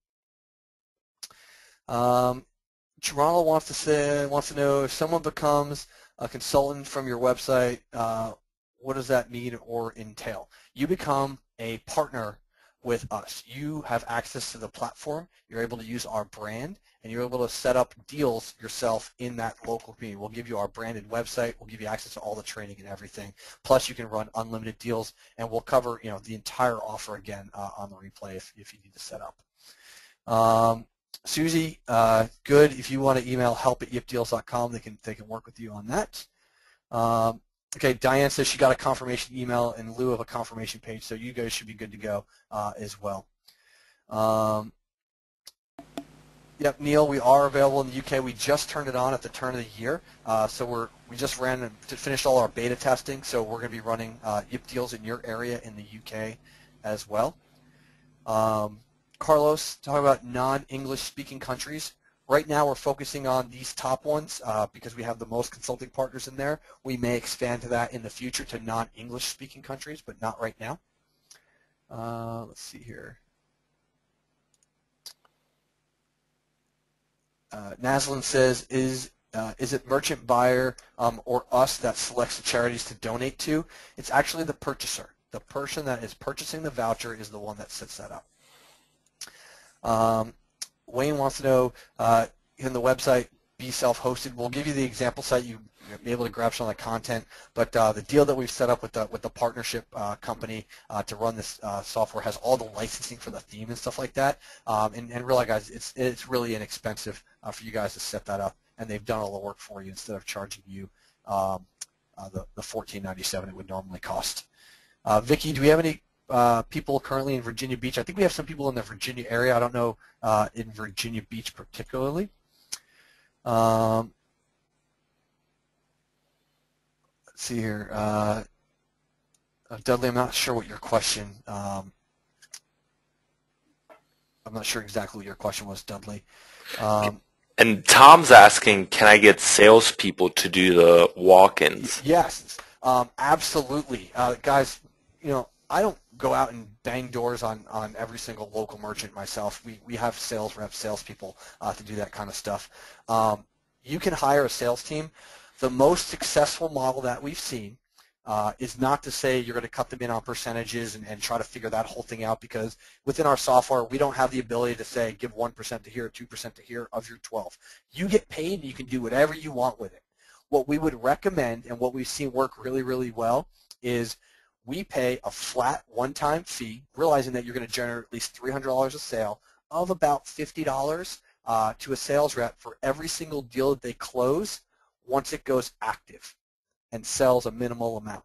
Toronto wants to know, if someone becomes a consultant from your website, what does that mean or entail? You become a partner with us. You have access to the platform. You're able to use our brand, and you're able to set up deals yourself in that local community. We'll give you our branded website. We'll give you access to all the training and everything. Plus, you can run unlimited deals, and we'll cover the entire offer again on the replay if you need to set up. Susie, good. If you want to email help@yipdeals.com, they can work with you on that. Okay, Diane says she got a confirmation email in lieu of a confirmation page, so you guys should be good to go as well. Yep, Neil, we are available in the UK. We just turned it on at the turn of the year, so we just finished all our beta testing, so we're going to be running Yip Deals in your area in the UK as well. Carlos, talking about non-English speaking countries. Right now we're focusing on these top ones because we have the most consulting partners in there. We may expand to that in the future to non-English speaking countries, but not right now. Let's see here. Naslin says, is it merchant buyer or us that selects the charities to donate to? It's actually the purchaser. The person that is purchasing the voucher is the one that sets that up. Wayne wants to know, can the website be self-hosted? We'll give you the example site. You'll be able to grab some of the content, but the deal that we've set up with the partnership company to run this software has all the licensing for the theme and stuff like that. And really, guys, it's really inexpensive for you guys to set that up, and they've done all the work for you instead of charging you the $14.97 it would normally cost. Vicky, do we have any people currently in Virginia Beach? I think we have some people in the Virginia area. I don't know in Virginia Beach particularly. Let's see here. Dudley, I'm not sure what your question. I'm not sure exactly what your question was, Dudley. And Tom's asking, can I get salespeople to do the walk-ins? Yes, absolutely. Guys, I don't go out and bang doors on every single local merchant myself. We have sales reps, salespeople to do that kind of stuff. You can hire a sales team. The most successful model that we've seen is not to say you're going to cut them in on percentages and try to figure that whole thing out, because within our software we don't have the ability to say give 1% to here, 2% to here of your 12. You get paid and you can do whatever you want with it. What we would recommend and what we've seen work really, really well is we pay a flat one-time fee, realizing that you're going to generate at least $300 a sale, of about $50 to a sales rep for every single deal that they close once it goes active and sells a minimal amount.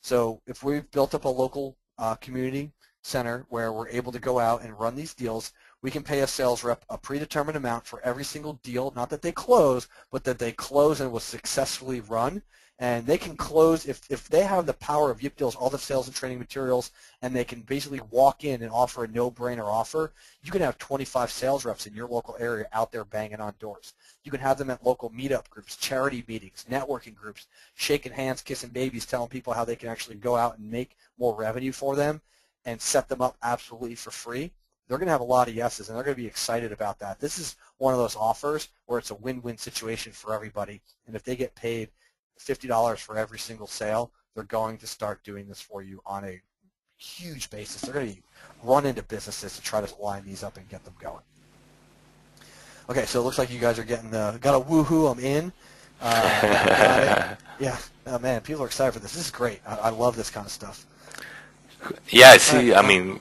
So if we've built up a local community center where we're able to go out and run these deals, we can pay a sales rep a predetermined amount for every single deal, not that they close, but that they close and was successfully run. And they can close, if they have the power of Yip Deals, all the sales and training materials, and they can basically walk in and offer a no-brainer offer, you can have 25 sales reps in your local area out there banging on doors. You can have them at local meetup groups, charity meetings, networking groups, shaking hands, kissing babies, telling people how they can actually go out and make more revenue for them and set them up absolutely for free. They're going to have a lot of yeses, and they're going to be excited about that. This is one of those offers where it's a win-win situation for everybody, and if they get paid $50 for every single sale, they're going to start doing this for you on a huge basis. They're going to run into businesses to try to line these up and get them going. Okay, so it looks like you guys are getting got a woohoo. I'm in. Yeah, oh, man, people are excited for this. This is great. I love this kind of stuff. Yeah, I see. I mean,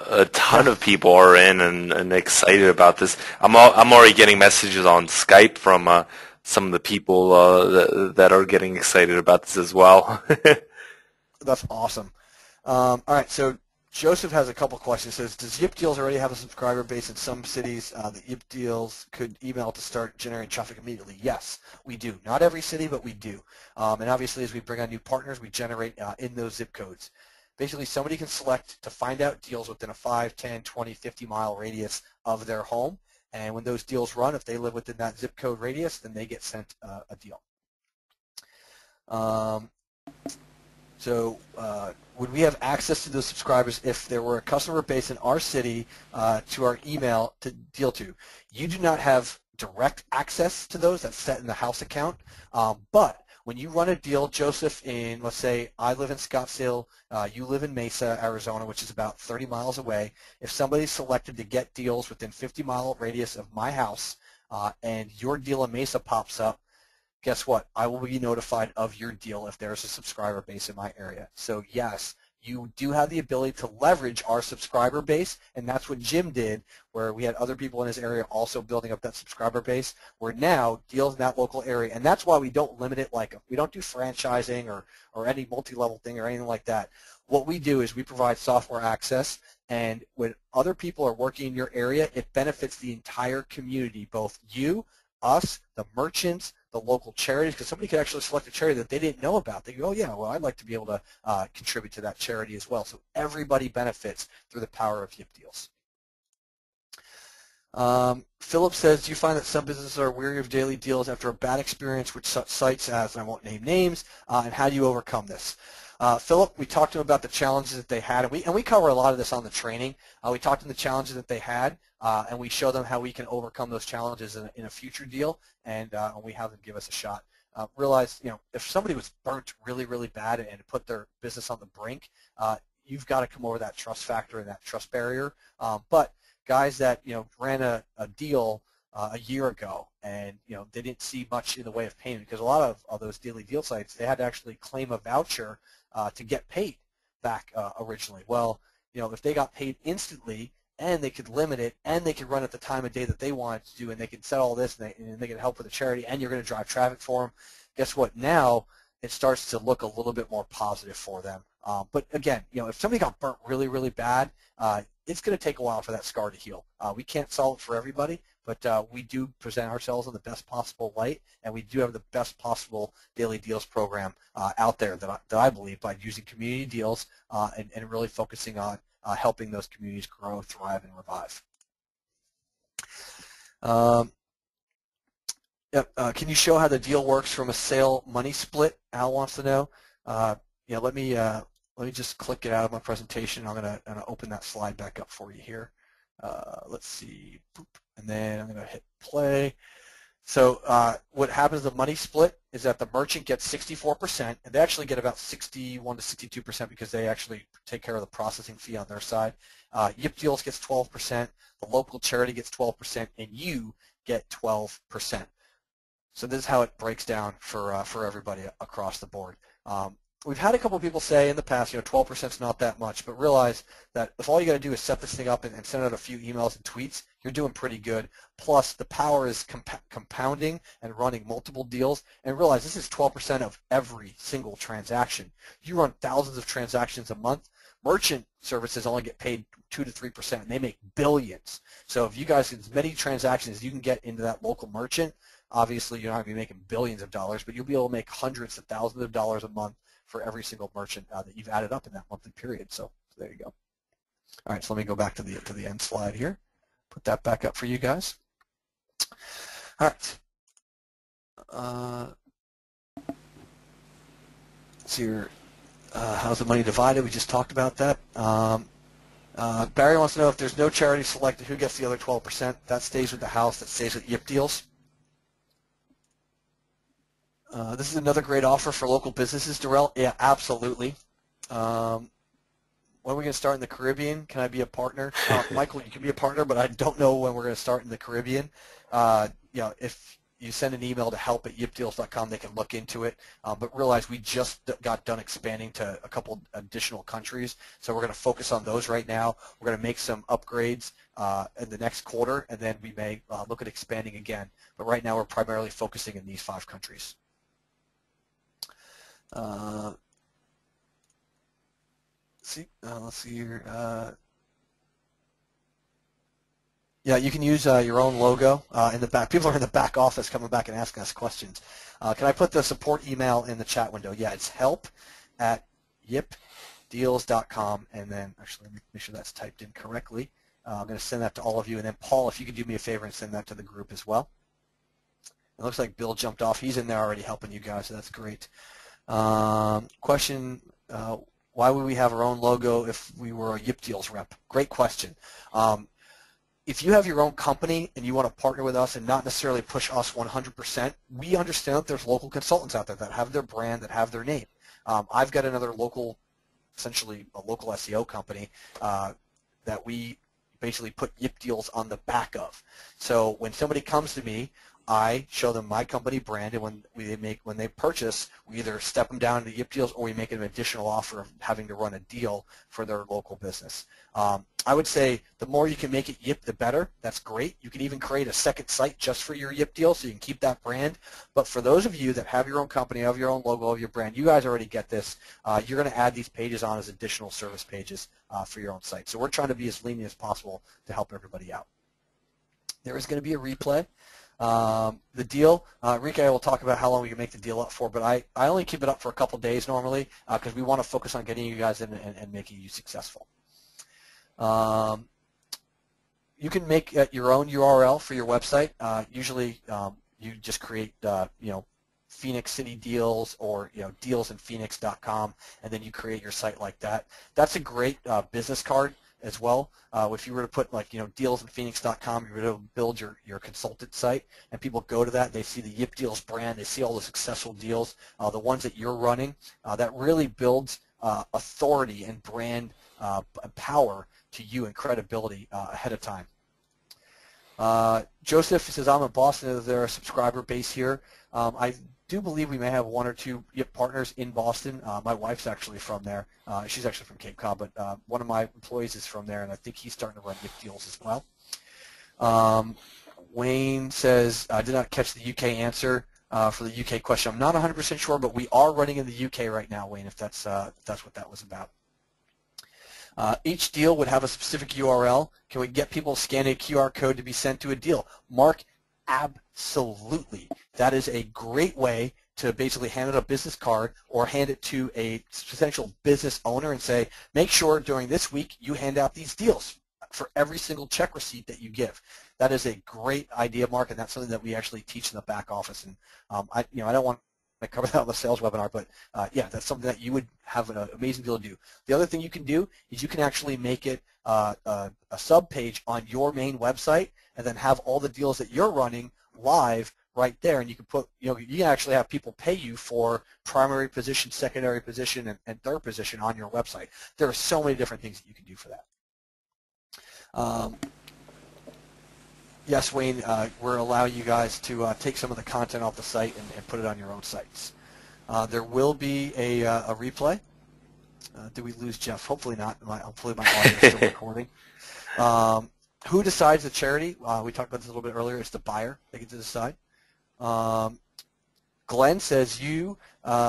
a ton of people are in and excited about this. I'm already getting messages on Skype from some of the people that are getting excited about this as well. That's awesome. All right, so Joseph has a couple questions. He says, does Yip Deals already have a subscriber base in some cities that Yip Deals could email to start generating traffic immediately? Yes, we do. Not every city, but we do. And obviously, as we bring on new partners, we generate in those zip codes. Basically, somebody can select to find out deals within a 5, 10, 20, 50-mile radius of their home, And when those deals run, if they live within that zip code radius, then they get sent a deal. Would we have access to those subscribers if there were a customer base in our city to our email to deal to? You do not have direct access to those. That's set in the house account. But when you run a deal, Joseph, in, let's say, I live in Scottsdale, you live in Mesa, Arizona, which is about 30 miles away. If somebody's selected to get deals within 50-mile radius of my house and your deal in Mesa pops up, guess what? I will be notified of your deal if there's a subscriber base in my area. So yes, you do have the ability to leverage our subscriber base, and that's what Jim did, where we had other people in his area also building up that subscriber base. We're now deals in that local area, and that's why we don't limit it. Like, we don't do franchising or any multi-level thing or anything like that. What we do is we provide software access, and when other people are working in your area, it benefits the entire community, both you, us, the merchants, the local charities, because somebody could actually select a charity that they didn't know about. They go, oh yeah, well, I'd like to be able to contribute to that charity as well. So everybody benefits through the power of Yip Deals. Philip says, do you find that some businesses are weary of daily deals after a bad experience with such sites as, and I won't name names, and how do you overcome this? Philip, we talked to him about the challenges that they had, and we cover a lot of this on the training. We talked to them the challenges that they had, and we show them how we can overcome those challenges in a future deal, and we have them give us a shot. Realize, if somebody was burnt really, really bad and put their business on the brink, you've got to come over that trust factor and that trust barrier. But guys that ran a deal a year ago, and they didn't see much in the way of payment, because a lot of those daily deal sites, they had to actually claim a voucher to get paid back originally. Well, if they got paid instantly, and they could limit it, and they could run at the time of day that they wanted to do, and they could set all this, and they could help with the charity, and you're going to drive traffic for them, guess what? Now it starts to look a little bit more positive for them. But again, if somebody got burnt really, really bad, it's going to take a while for that scar to heal. We can't solve it for everybody, but we do present ourselves in the best possible light, and we do have the best possible daily deals program out there that I believe, by using community deals and really focusing on helping those communities grow, thrive, and revive. Can you show how the deal works from a sale money split? Al wants to know. Let me just click it out of my presentation. I'm gonna open that slide back up for you here. Let's see, and then I'm gonna hit play. So what happens, the money split, is that the merchant gets 64%, and they actually get about 61 to 62% because they actually take care of the processing fee on their side. Yip Deals gets 12%, the local charity gets 12%, and you get 12%. So this is how it breaks down for everybody across the board. We've had a couple of people say in the past, 12% is not that much, but realize that if all you got to do is set this thing up and send out a few emails and tweets, you're doing pretty good. Plus, the power is compounding and running multiple deals. And realize this is 12% of every single transaction. You run thousands of transactions a month. Merchant services only get paid 2 to 3%, and they make billions. So if you guys, as many transactions as you can get into that local merchant, obviously you're not going to be making billions of dollars, but you'll be able to make hundreds of thousands of dollars a month for every single merchant that you've added up in that monthly period. So there you go. All right, so let me go back to the end slide here. Put that back up for you guys. All right. So your how's the money divided? We just talked about that. Barry wants to know, if there's no charity selected, who gets the other 12%? That stays with the house. That stays with Yip Deals. This is another great offer for local businesses, Darrell. Yeah, absolutely. When are we going to start in the Caribbean? Can I be a partner? Michael, you can be a partner, but I don't know when we're going to start in the Caribbean. If you send an email to help@yipdeals.com, they can look into it. But realize we just got done expanding to a couple additional countries, so we're going to focus on those right now. We're going to make some upgrades in the next quarter, and then we may look at expanding again. But right now we're primarily focusing in these 5 countries. Let's see here. Yeah, you can use your own logo in the back. People are in the back office coming back and asking us questions. Can I put the support email in the chat window? Yeah, it's help@yipdeals.com, and then actually let me make sure that's typed in correctly. I'm going to send that to all of you. And then Paul, if you could do me a favor and send that to the group as well. It looks like Bill jumped off. He's in there already helping you guys, so that's great. Question, why would we have our own logo if we were a Yip Deals rep? Great question. If you have your own company and you want to partner with us and not necessarily push us 100%, we understand that there's local consultants out there that have their brand, that have their name. I've got another local, essentially a local SEO company that we basically put Yip Deals on the back of. So when somebody comes to me, I show them my company brand, and when they purchase, we either step them down to Yip Deals or we make an additional offer of having to run a deal for their local business. I would say the more you can make it Yip, the better. That's great. You can even create a second site just for your Yip Deal so you can keep that brand. But for those of you that have your own company, have your own logo, have your brand, you guys already get this. You're going to add these pages on as additional service pages for your own site. So we're trying to be as lenient as possible to help everybody out. There is going to be a replay. The deal, Enrique will talk about how long we can make the deal up for, but I only keep it up for a couple days normally because we want to focus on getting you guys in and making you successful. You can make your own URL for your website. Usually you just create Phoenix City Deals or dealsinphoenix.com, and then you create your site like that. That's a great business card as well. If you were to put dealsinphoenix.com, you were to build your consultant site, and people go to that, they see the Yip Deals brand, they see all the successful deals, the ones that you're running, that really builds authority and brand power to you and credibility ahead of time. Joseph says, I'm in Boston. Is there a subscriber base here? I do believe we may have one or two Yip partners in Boston. My wife's actually from there. She's actually from Cape Cod, but one of my employees is from there, and I think he's starting to run Yip Deals as well. Wayne says, I did not catch the UK answer for the UK question. I'm not 100% sure, but we are running in the UK right now, Wayne, if that's what that was about. Each deal would have a specific URL. Can we get people to scan a QR code to be sent to a deal? Mark, absolutely. That is a great way to basically hand it a business card or hand it to a potential business owner and say, make sure during this week you hand out these deals for every single check receipt that you give. That is a great idea, Mark, and that's something that we actually teach in the back office. And I don't want to cover that on the sales webinar, but yeah, that's something that you would have an amazing deal to do. The other thing you can do is you can actually make it a sub page on your main website, and then have all the deals that you're running live right there, and you can put, you can actually have people pay you for primary position, secondary position, and third position on your website. There are so many different things that you can do for that. Yes, Wayne, we're allowing you guys to take some of the content off the site and put it on your own sites. There will be a replay. Did we lose Jeff? Hopefully not. Hopefully my audio is still recording. Who decides the charity? We talked about this a little bit earlier. It's the buyer. They get to decide. Glenn says, you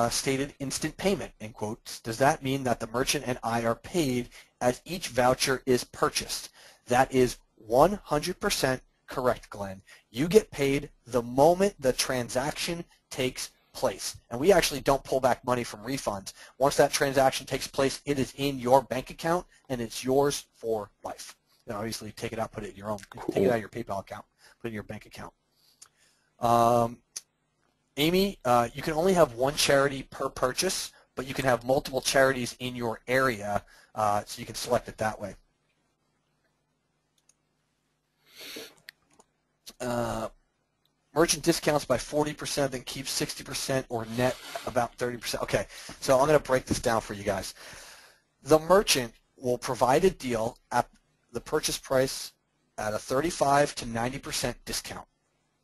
stated instant payment, in quotes. Does that mean that the merchant and I are paid as each voucher is purchased? That is 100% correct, Glenn. You get paid the moment the transaction takes place. And we actually don't pull back money from refunds. Once that transaction takes place, it is in your bank account, and it's yours for life. Obviously, take it out, put it in your own. Cool. Take it out of your PayPal account, put it in your bank account. Amy, you can only have one charity per purchase, but you can have multiple charities in your area, so you can select it that way. Merchant discounts by 40%, then keeps 60% or net about 30%. Okay, so I'm going to break this down for you guys. The merchant will provide a deal at the purchase price at a 35 to 90% discount.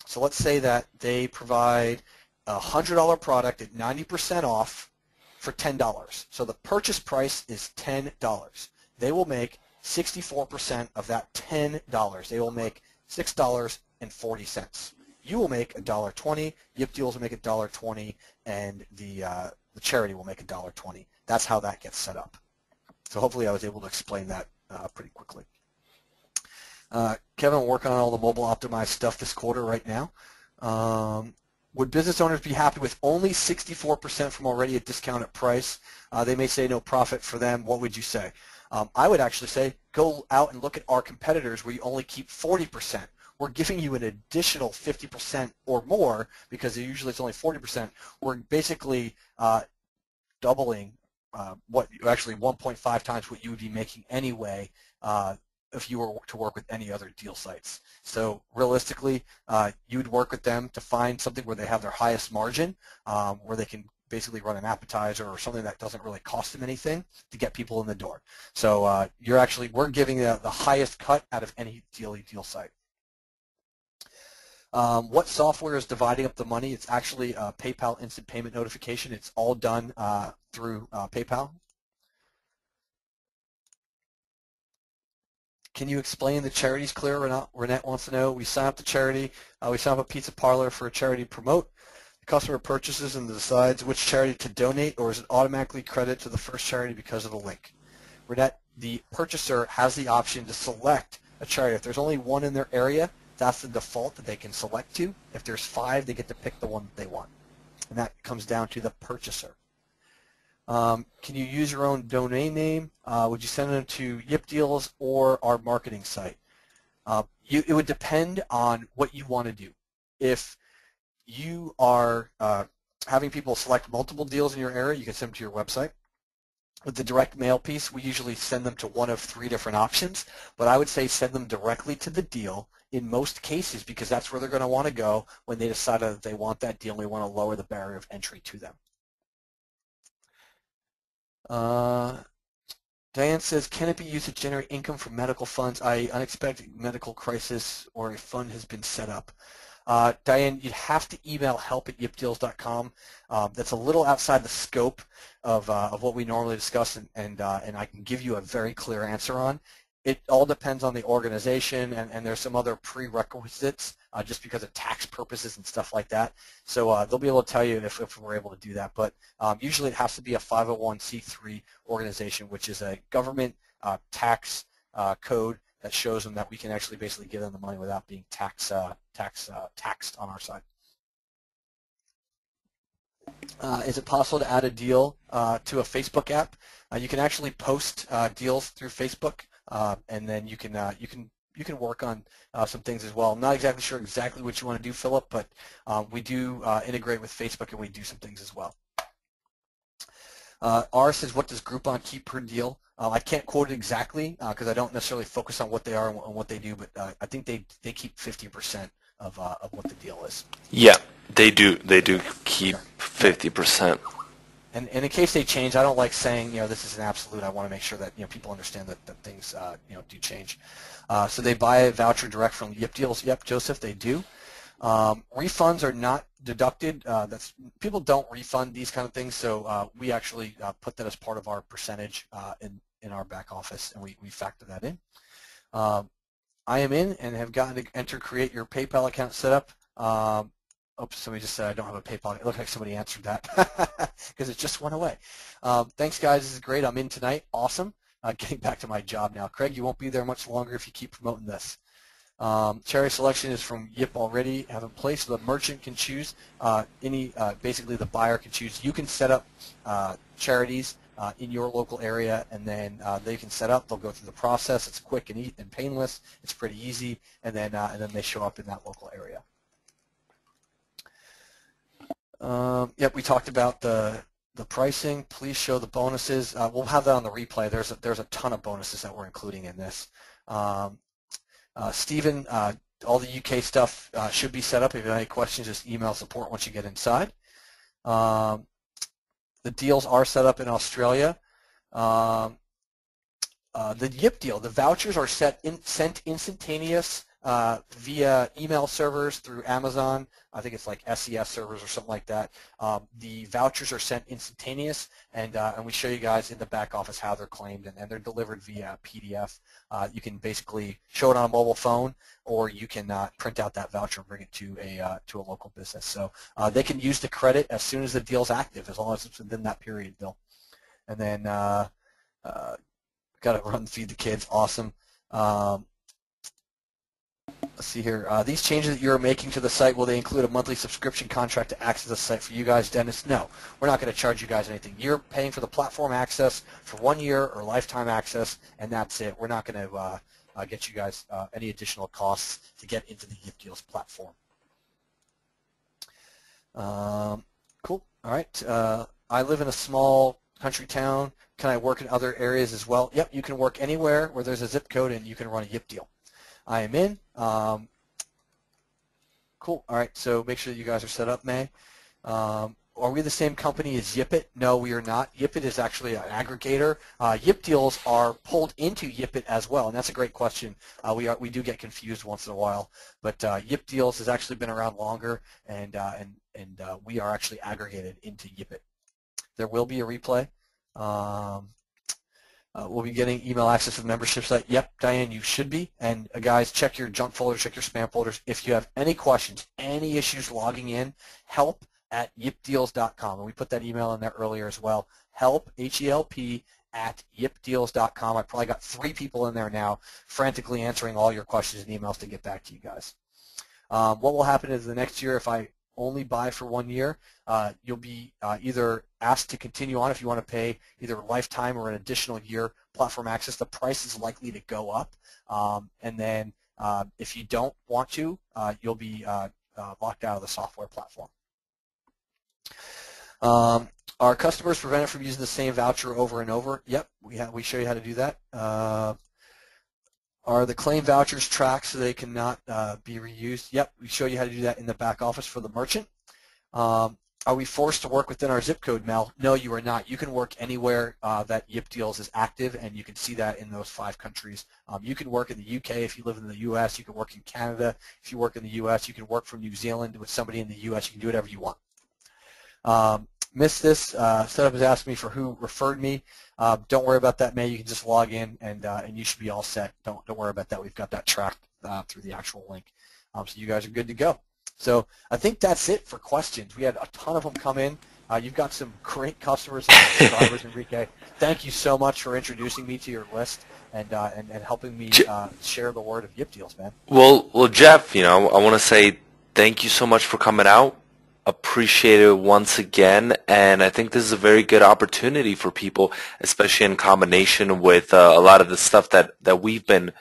So let's say that they provide a $100 product at 90% off for $10. So the purchase price is $10. They will make 64% of that $10. They will make $6.40. You will make $1.20. Yip Deals will make $1.20, and the charity will make $1.20. That's how that gets set up. So hopefully I was able to explain that pretty quickly. Kevin, we're working on all the mobile optimized stuff this quarter right now. Would business owners be happy with only 64% from already a discounted price? They may say no profit for them. What would you say? I would actually say go out and look at our competitors where you only keep 40%. We're giving you an additional 50% or more because usually it's only 40%. We're basically doubling what actually 1.5 times what you would be making anyway if you were to work with any other deal sites. So realistically, you would work with them to find something where they have their highest margin, where they can basically run an appetizer or something that doesn't really cost them anything to get people in the door. So we're giving the highest cut out of any deal site. What software is dividing up the money? It's actually PayPal instant payment notification. It's all done through PayPal. Can you explain the charities clear or not? Renette wants to know. We sign up the charity. We sign up a pizza parlor for a charity to promote. The customer purchases and decides which charity to donate, or is it automatically credited to the first charity because of the link? Renette, the purchaser has the option to select a charity. If there's only one in their area, that's the default that they can select to. If there's 5, they get to pick the one that they want. And that comes down to the purchaser. Can you use your own domain name? Would you send them to Yip Deals or our marketing site? It would depend on what you want to do. If you are having people select multiple deals in your area, you can send them to your website. With the direct mail piece, we usually send them to one of 3 different options, but I would say send them directly to the deal in most cases because that's where they're going to want to go when they decide that they want that deal and we want to lower the barrier of entry to them. Diane says, can it be used to generate income from medical funds, i.e. unexpected medical crisis or a fund has been set up? Diane, you'd have to email help@yipdeals.com. That's a little outside the scope of what we normally discuss, and I can give you a very clear answer on. It all depends on the organization, and there's some other prerequisites just because of tax purposes and stuff like that. So they'll be able to tell you if we're able to do that. But usually it has to be a 501c3 organization, which is a government tax code that shows them that we can actually basically give them the money without being taxed on our side. Is it possible to add a deal to a Facebook app? You can actually post deals through Facebook, and then you can work on some things as well. I'm not exactly sure exactly what you want to do, Philip, but we do integrate with Facebook and we do some things as well. R says, what does Groupon keep per deal? I can't quote it exactly because I don't necessarily focus on what they are and what they do, but I think they keep 50% of what the deal is. Yeah, they do. They do keep 50%. And in case they change, I don't like saying, this is an absolute. I want to make sure that, people understand that things, do change. So they buy a voucher direct from Yip Deals. Yep, Joseph, they do. Refunds are not deducted. People don't refund these kind of things, so we actually put that as part of our percentage in our back office, and we factor that in. I am in and have gotten to enter create your PayPal account setup. Oops, somebody just said I don't have a PayPal. It looked like somebody answered that because it just went away. Thanks, guys. This is great. I'm in tonight. Awesome. Getting back to my job now. Craig, you won't be there much longer if you keep promoting this. Charity selection is from Yip already have in place, so the merchant can choose basically the buyer can choose. You can set up charities in your local area, and then they can set up. They'll go through the process. It's quick and painless. It's pretty easy, and then they show up in that local area. Yep, we talked about the pricing. Please show the bonuses. We'll have that on the replay. There's a ton of bonuses that we're including in this. Stephen, all the UK stuff should be set up. If you have any questions, just email support once you get inside. The deals are set up in Australia. The Yip deal, the vouchers are sent instantaneous via email servers through Amazon. I think it's like SES servers or something like that. The vouchers are sent instantaneous, and we show you guys in the back office how they're claimed, and they're delivered via PDF. You can basically show it on a mobile phone, or you can print out that voucher and bring it to a local business. So they can use the credit as soon as the deal's active, as long as it's within that period, Bill. And then got to run feed the kids. Awesome. let's see here. These changes that you're making to the site, will they include a monthly subscription contract to access the site for you guys, Dennis? No, we're not going to charge you guys anything. You're paying for the platform access for 1 year or lifetime access, and that's it. We're not going to get you guys any additional costs to get into the Yip Deals platform. Cool. All right. I live in a small country town. Can I work in other areas as well? Yep, you can work anywhere where there's a zip code and you can run a Yip Deal. I am in. Cool. All right. So make sure that you guys are set up, May. Are we the same company as Yipit? No, we are not. Yipit is actually an aggregator. Yip Deals are pulled into Yipit as well, and that's a great question. We do get confused once in a while, but Yip Deals has actually been around longer, and we are actually aggregated into Yipit. There will be a replay. We'll be getting email access to the membership site. Yep, Diane, you should be. And guys, check your junk folder, check your spam folders. If you have any questions, any issues logging in, help@yipdeals.com. And we put that email in there earlier as well. Help, H-E-L-P, @yipdeals.com. I probably got 3 people in there now frantically answering all your questions and emails to get back to you guys. What will happen is the next year, if I only buy for 1 year, you'll be either asked to continue on if you want to pay either a lifetime or an additional year platform access. The price is likely to go up, and then if you don't want to, you'll be locked out of the software platform. Are customers prevented from using the same voucher over and over? Yep, we show you how to do that. Are the claim vouchers tracked so they cannot be reused? Yep, we show you how to do that in the back office for the merchant. Are we forced to work within our zip code, Mel? No, you are not. You can work anywhere that Yip Deals is active, and you can see that in those 5 countries. You can work in the UK if you live in the US. You can work in Canada if you work in the US. You can work from New Zealand with somebody in the US. You can do whatever you want. Missed this. Setup is asking me for who referred me. Don't worry about that, May. You can just log in, and you should be all set. Don't worry about that. We've got that tracked through the actual link. So you guys are good to go. So I think that's it for questions. We had a ton of them come in. You've got some great customers and subscribers, Enrique. Thank you so much for introducing me to your list and helping me share the word of Yip Deals, man. Well, Jeff, I want to say thank you so much for coming out. Appreciate it once again, and I think this is a very good opportunity for people, especially in combination with a lot of the stuff that we've been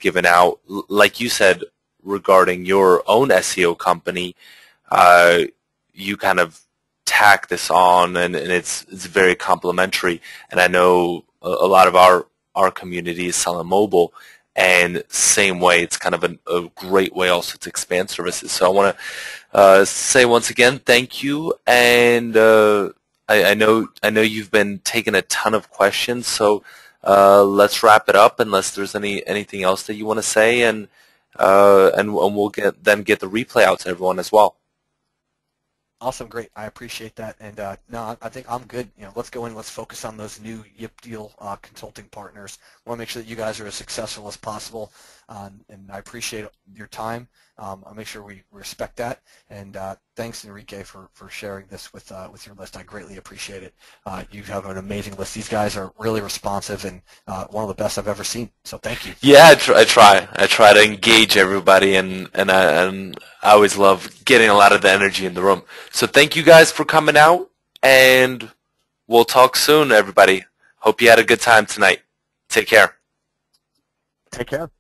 giving out. Like you said, regarding your own SEO company, you kind of tack this on, and it's very complimentary. And I know a lot of our community is selling mobile, and same way, it's kind of a great way also to expand services. So I want to say once again, thank you. And I know you've been taking a ton of questions. So let's wrap it up, unless there's anything else that you want to say, and we'll get the replay out to everyone as well. Awesome, great. I appreciate that. And no, I think I'm good. Let's go in. Let's focus on those new Yip Deal consulting partners. I want to make sure that you guys are as successful as possible, and I appreciate your time. I'll make sure we respect that. And thanks, Enrique, for sharing this with your list. I greatly appreciate it. You have an amazing list. These guys are really responsive and one of the best I've ever seen. So thank you. Yeah, I try to engage everybody, and I always love getting a lot of the energy in the room. So thank you guys for coming out, and we'll talk soon, everybody. Hope you had a good time tonight. Take care. Take care.